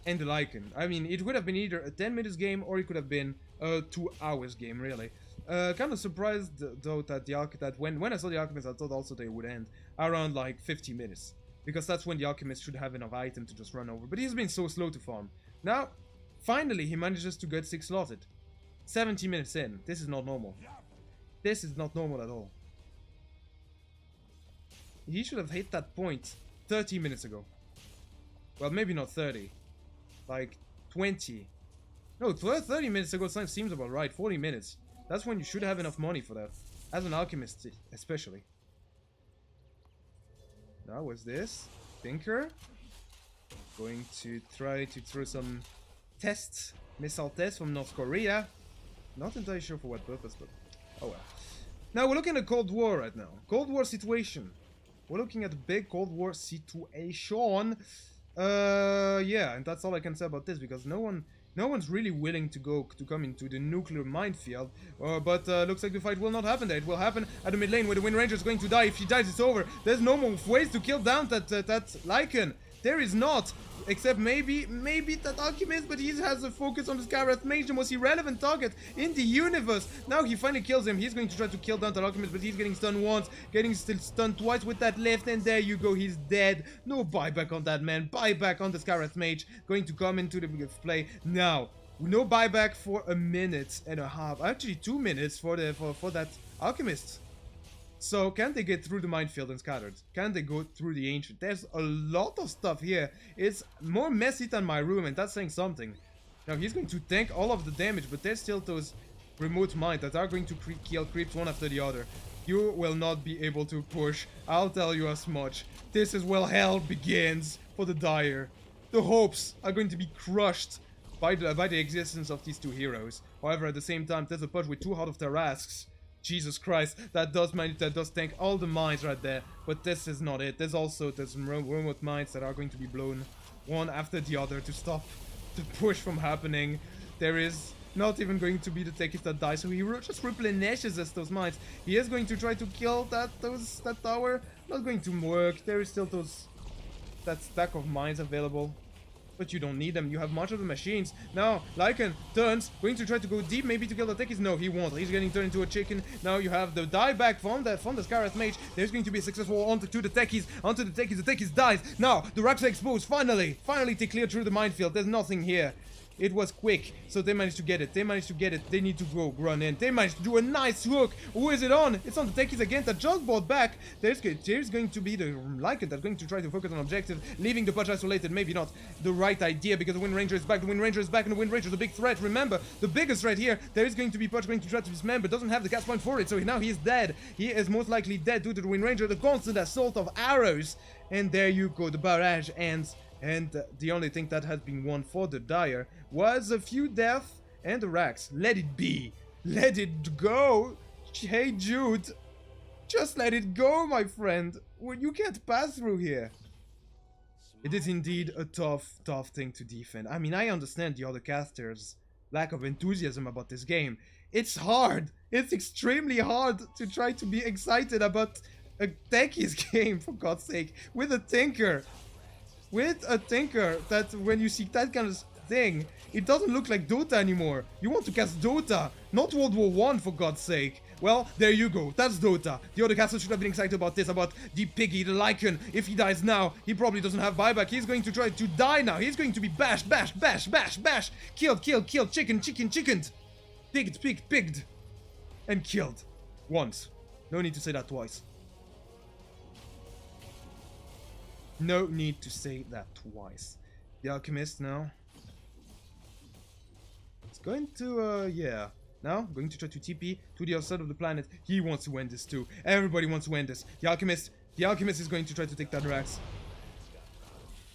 Speaker 1: And the Lycan. I mean, it would have been either a 10 minutes game or it could have been a 2 hours game, really. Kind of surprised though that when I saw the Alchemist, I thought also they would end around like 50 minutes. Because that's when the Alchemist should have enough item to just run over. But he's been so slow to farm. Now, finally he manages to get 6 slotted. 70 minutes in. This is not normal. This is not normal at all. He should have hit that point 30 minutes ago. Well, maybe not 30. Like 20. No, 30 minutes ago seems about right. 40 minutes. That's when you should have enough money for that. As an Alchemist, especially. Now, what's this? Thinker. Going to try to throw some tests. Missile tests from North Korea. Not entirely sure for what purpose, but oh well. Now, we're looking at Cold War right now. Cold War situation. We're looking at a big Cold War situation. Yeah, and that's all I can say about this, because no one's really willing to come into the nuclear minefield. But looks like the fight will not happen there. It will happen at the mid lane where the Wind Ranger is going to die. If she dies, it's over. There's no more ways to kill down that Lycan. There is not. Except maybe that Alchemist, but he has a focus on the Skyrath Mage, the most irrelevant target in the universe. Now he finally kills him. He's going to try to kill down that Alchemist, but he's getting stunned once, getting still stunned twice with that left, and there you go, he's dead. No buyback on that man. Buyback on the Skyrath Mage. Going to come into the play now. No buyback for a minute and a half. Actually, 2 minutes for that Alchemist. So, can they get through the minefield and scattered? Can they go through the ancient? There's a lot of stuff here. It's more messy than my room, and that's saying something. Now, he's going to tank all of the damage, but there's still those remote mines that are going to kill creeps one after the other. You will not be able to push. I'll tell you as much. This is where hell begins for the Dire. The hopes are going to be crushed by the existence of these two heroes. However, at the same time, there's a push with 2 Heart of Tarrasques. Jesus Christ, that does tank all the mines right there, but this is not it. There's some remote mines that are going to be blown one after the other to stop the push from happening. There is not even going to be the techies that die, so he just replenishes those mines. He is going to try to kill that tower. Not going to work. There is still that stack of mines available. But you don't need them. You have much of the machines. Now, Lycan turns, going to try to go deep, maybe to kill the techies. No, he won't. He's getting turned into a chicken. Now you have the dieback from the Skyrath Mage. There's going to be a successful onto the techies. Onto the techies. The techies dies. Now, the racks are exposed. Finally they clear through the minefield. There's nothing here. It was quick, so they managed to get it. They need to go run in. They managed to do a nice hook. Who is it on? It's on the techies again. That just brought back. There's going to be the Lycan that's going to try to focus on objective, leaving the Pudge isolated. Maybe not the right idea, because the Wind Ranger is back. The Wind Ranger is back, and the Wind Ranger is a big threat. Remember, the biggest threat here. There is going to be Pudge going to try to dismember. Doesn't have the cast point for it, so now he is dead. He is most likely dead due to the Wind Ranger. The constant assault of arrows, and there you go. The barrage ends. And the only thing that has been won for the Dire was a few deaths and the racks. Let it be. Let it go. Hey, Jude. Just let it go, my friend. Well, you can't pass through here. It is indeed a tough thing to defend. I mean, I understand the other casters lack of enthusiasm about this game. It's hard. It's extremely hard to try to be excited about a techies game, for God's sake, with a tinker. With a tinker that when you see that kind of thing, it doesn't look like Dota anymore. You want to cast Dota, not World War I, for God's sake. Well, there you go. That's Dota. The other casters should have been excited about this, about the piggy, the lichen. If he dies now, he probably doesn't have buyback. He's going to try to die now. He's going to be bashed, bashed, bashed, bashed, bashed. Killed, killed, killed. Chicken, chicken, chickened. Pigged, pigged, pigged. And killed. Once. No need to say that twice. No need to say that twice. The alchemist now. It's going to, yeah. Now, going to try to TP to the other side of the planet. He wants to win this too. Everybody wants to win this. The alchemist is going to try to take that Rax.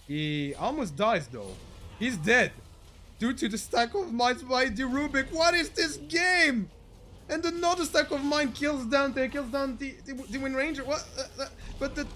Speaker 1: He almost dies though. He's dead. Due to the stack of mines by the Rubick. What is this game? And another stack of mine kills down there, kills down the Wind Ranger. What? But the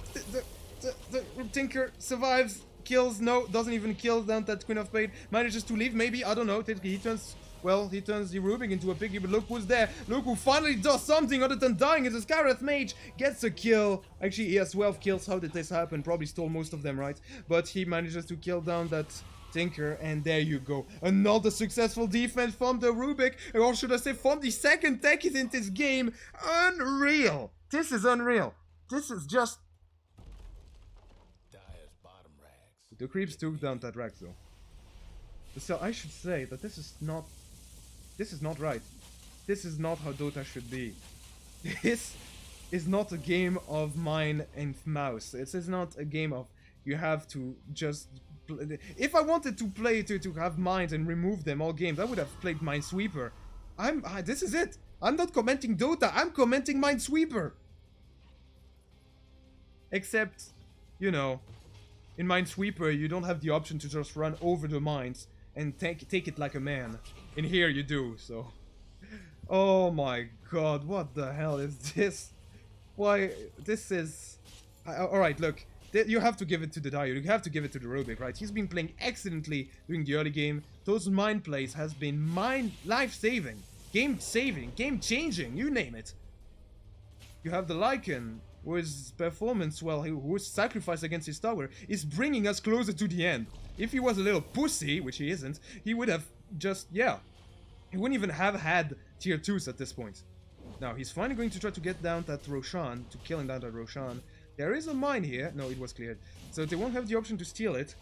Speaker 1: Tinker survives, kills, no, doesn't even kill down that Queen of Spades. Manages to leave, maybe, I don't know. He turns, well, he turns the Rubick into a piggy, but look who's there. Look who finally does something other than dying. It's a Scarlet Mage, gets a kill. Actually, he has 12 kills. How did this happen? Probably stole most of them, right? But he manages to kill down that Tinker, and there you go. Another successful defense from the Rubick, or should I say from the second techies in this game. Unreal. This is unreal. This is just... The creeps took down that Rax though. So I should say that this is not right. This is not how Dota should be. This is not a game of mine and mouse. This is not a game of you have to just... If I wanted to play to have mines and remove them all games, I would have played Minesweeper. This is it. I'm not commenting Dota, I'm commenting Minesweeper. Except, you know, in Minesweeper you don't have the option to just run over the mines and take it like a man. In here you do, so... Oh my god, what the hell is this? Why, this is... Alright, look. You have to give it to the Dire. You have to give it to the Rubick, right? He's been playing excellently during the early game. Those mine plays has been life-saving, game-saving, game-changing, you name it. You have the Lycan, whose performance, well, whose sacrifice against his tower is bringing us closer to the end. If he was a little pussy, which he isn't, he would have just, yeah. He wouldn't even have had tier 2s at this point. Now, he's finally going to try to get down that Roshan, to killing down that Roshan. There is a mine here. No, it was cleared. So they won't have the option to steal it.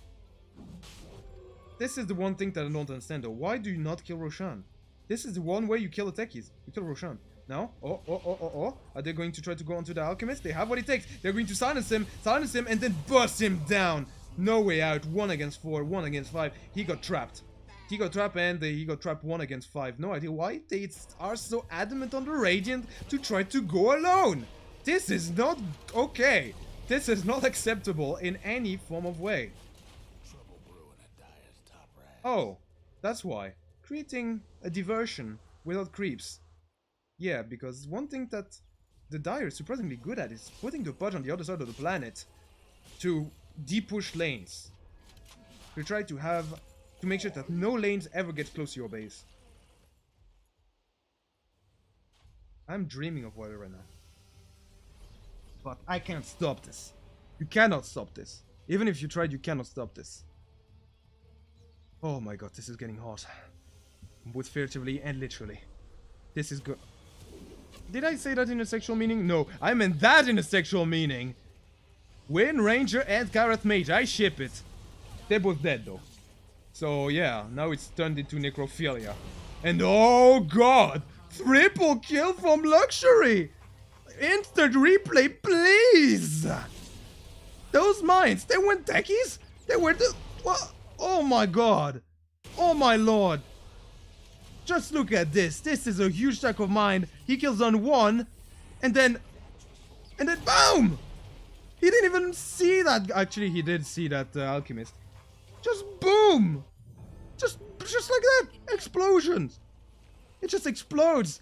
Speaker 1: This is the one thing that I don't understand though. Why do you not kill Roshan? This is the one way you kill a techies. You kill Roshan. Now, are they going to try to go onto the alchemist? They have what it takes. They're going to silence him, and then bust him down. No way out. 1 against 4, 1 against 5. He got trapped. He got trapped and he got trapped 1 against 5. No idea why they are so adamant on the Radiant to try to go alone. This is not okay. This is not acceptable in any form of way. Oh, that's why. Creating a diversion without creeps. Yeah, because one thing that the Dire is surprisingly good at is putting the Pudge on the other side of the planet to de-push lanes. To try to make sure that no lanes ever get close to your base. I'm dreaming of water right now. But I can't stop this. You cannot stop this. Even if you tried, you cannot stop this. Oh my god, this is getting hot. Both figuratively and literally. This is good. Did I say that in a sexual meaning? No, I meant that in a sexual meaning. Wind Ranger and Scarlet Mage, I ship it. They're both dead though. So yeah, now it's turned into necrophilia. And oh god! Triple kill from Luxury! Instant replay, please! Those mines, they weren't techies? They were the... What? Oh my god! Oh my lord! Just look at this. This is a huge stack of mine. He kills on 1, and then boom! He didn't even see that. Actually, he did see that alchemist. Just boom! Just like that. Explosions. It just explodes.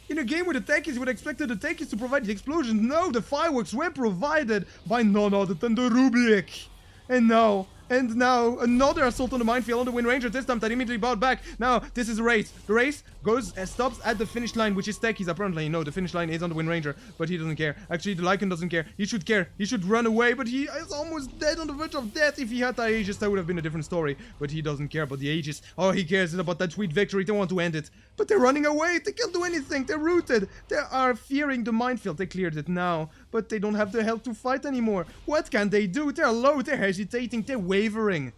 Speaker 1: In a game with the techies, you would expect the techies to provide the explosions. No, the fireworks were provided by none other than the Rubick. And now And now another assault on the minefield on the Wind Ranger. This time that immediately bowed back. Now this is a race. The race goes stops at the finish line, which is techies. Apparently, no, the finish line is on the Wind Ranger, but he doesn't care. Actually, the Lycan doesn't care. He should care. He should run away, but he is almost dead, on the verge of death. If he had the Aegis, that would have been a different story. But he doesn't care about the Aegis. All he cares is about that sweet victory. They want to end it. But they're running away. They can't do anything. They're rooted. They are fearing the minefield. They cleared it now, but they don't have the health to fight anymore. What can they do? They're low. They're hesitating. They're wavering.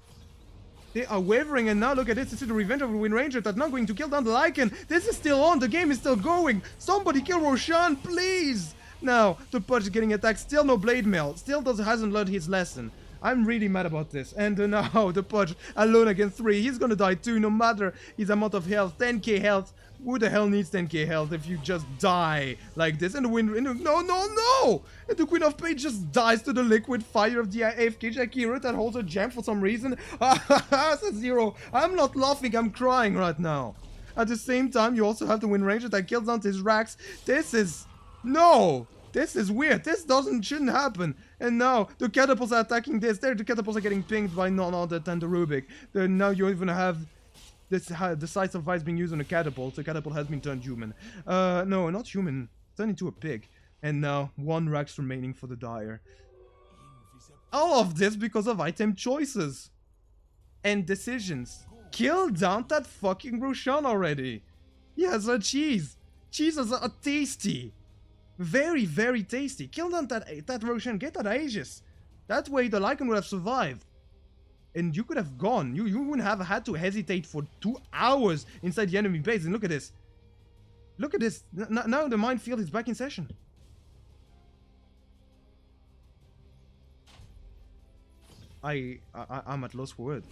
Speaker 1: They are wavering, and now look at this. This is the revenge of the Wind Ranger that's not going to kill down the Lycan. This is still on. The game is still going. Somebody kill Roshan, please. Now, the Pudge is getting attacked. Still no Blade Mail. Still hasn't learned his lesson. I'm really mad about this. And now the Pudge alone against 3. He's gonna die too, no matter his amount of health. 10k health. Who the hell needs 10k health if you just die like this? And the Wind... No! And the Queen of Pain just dies to the liquid fire of the AFK Jakiro that holds a gem for some reason. That's a 0. I'm not laughing, I'm crying right now. At the same time, you also have the Wind Ranger that kills down his racks. This is... No! This is weird. This shouldn't happen. And now the catapults are attacking this. There, the catapults are getting pinged by none other than the rubick. Now you even have this, the size of vice being used on a catapult. The catapult has been turned human. No, not human. Turned into a pig. And now 1 Rax remaining for the Dire. All of this because of item choices and decisions. Kill down that fucking Roshan already. He has a cheese. Cheeses are tasty. Very, very tasty. Kill down that Roshan. Get that Aegis. That way the Lycan would have survived. And you could have gone. You wouldn't have had to hesitate for 2 hours inside the enemy base. And look at this. Look at this. Now the minefield is back in session. I'm at loss for words.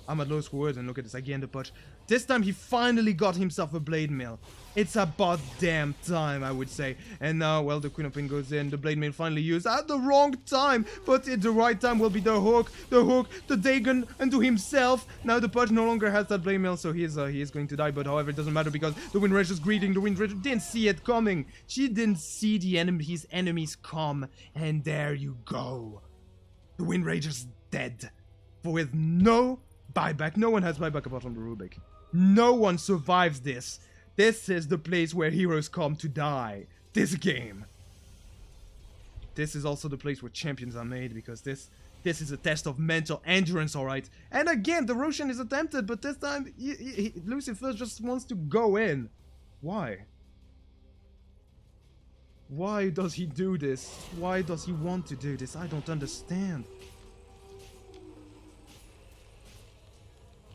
Speaker 1: I'm at loss for words, and look at this again, the Pudge. This time he finally got himself a Blade Mail. It's about damn time, I would say. And now, well, the Queen of Pain goes in. The Blade Mail finally used at the wrong time, but at the right time will be the hook, the Dagon, and to himself. Now the Pudge no longer has that Blade Mail, so he is going to die. But however, it doesn't matter because the Wind Ranger's greeting. The Wind Ranger didn't see it coming. She didn't see his enemies come, and there you go. The Wind Ranger's dead, with no buyback. No one has buyback apart from the rubick. No one survives this. This is the place where heroes come to die. This game. This is also the place where champions are made, because this is a test of mental endurance, alright? And again, the Roshan is attempted, but this time Lucifer just wants to go in. Why? Why does he do this? Why does he want to do this? I don't understand.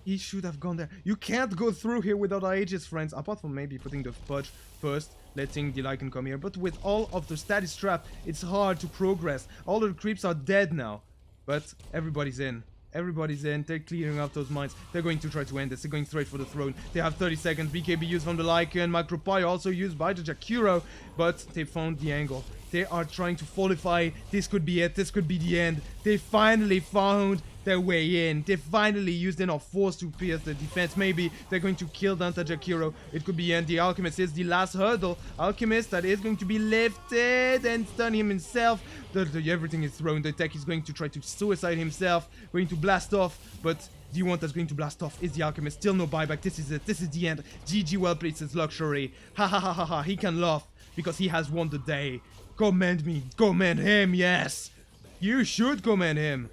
Speaker 1: He should have gone there. You can't go through here without Aegis, friends. Apart from maybe putting the Pudge first, letting the Lycan come here. But with all of the status trap, it's hard to progress. All the creeps are dead now. But everybody's in. Everybody's in. They're clearing out those mines. They're going to try to end this. They're going straight for the throne. They have 30 seconds. BKB used from the Lycan. Micropie also used by the Jakiro. But they found the angle. They are trying to fortify. This could be it. This could be the end. They finally found their way in. They finally used enough force to pierce the defense. Maybe they're going to kill Danta Jakiro. It could be end. The Alchemist is the last hurdle. Alchemist that is going to be lifted and stun him himself. Everything is thrown. The tech is going to try to suicide himself. Going to blast off. But the one that's going to blast off is the Alchemist. Still no buyback. This is it. This is the end. GG well played his luxury. Ha ha ha ha ha. He can laugh because he has won the day. Commend me. Commend him. Yes. You should commend him.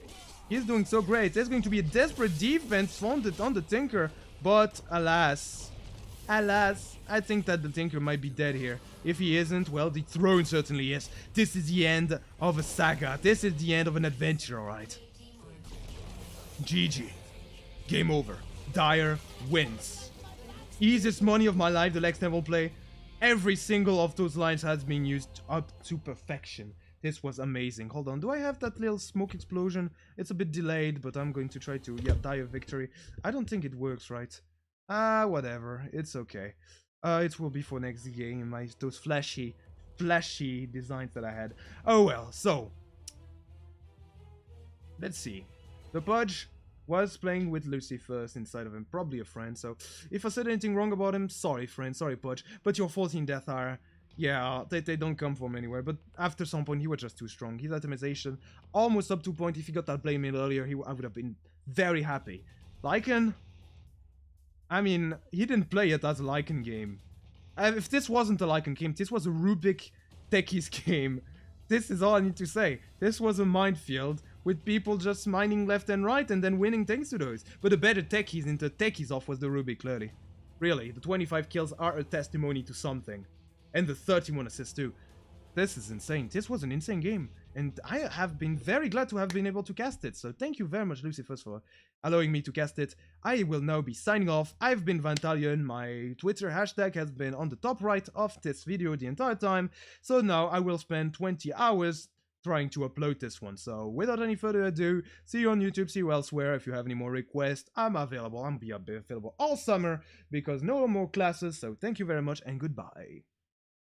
Speaker 1: He's doing so great. There's going to be a desperate defense on the Tinker. But alas, I think that the Tinker might be dead here. If he isn't, well, the throne certainly is. This is the end of a saga. This is the end of an adventure, alright? GG. Game over. Dire wins. Easiest money of my life, the next level play. Every single of those lines has been used up to perfection. This was amazing. Hold on, do I have that little smoke explosion? It's a bit delayed, but I'm going to try to, die of victory. I don't think it works, right? Whatever. It's okay. It will be for next game, those flashy designs that I had. Oh well, so. Let's see. The Pudge was playing with Lucy first inside of him. Probably a friend, so if I said anything wrong about him, sorry friend, sorry Pudge. But your 14 death are Yeah, they don't come from anywhere, but after some point he was just too strong. His itemization almost up to point. If he got that blame in earlier, I would have been very happy. Lycan, I mean, he didn't play it as a Lycan game. If this wasn't a Lycan game, this was a Rubick techies game. This is all I need to say. This was a minefield with people just mining left and right and then winning thanks to those. But the better techies into techies off was the Rubick, clearly. Really, the 25 kills are a testimony to something. And the 31 assists too. This is insane. This was an insane game. And I have been very glad to have been able to cast it. So thank you very much, Lucifers, for allowing me to cast it. I will now be signing off. I've been Vantalion. My Twitter hashtag has been on the top right of this video the entire time. So now I will spend 20 hours trying to upload this one. So without any further ado, see you on YouTube, see you elsewhere. If you have any more requests, I'm available. I'll be available all summer because no more classes. So thank you very much and goodbye.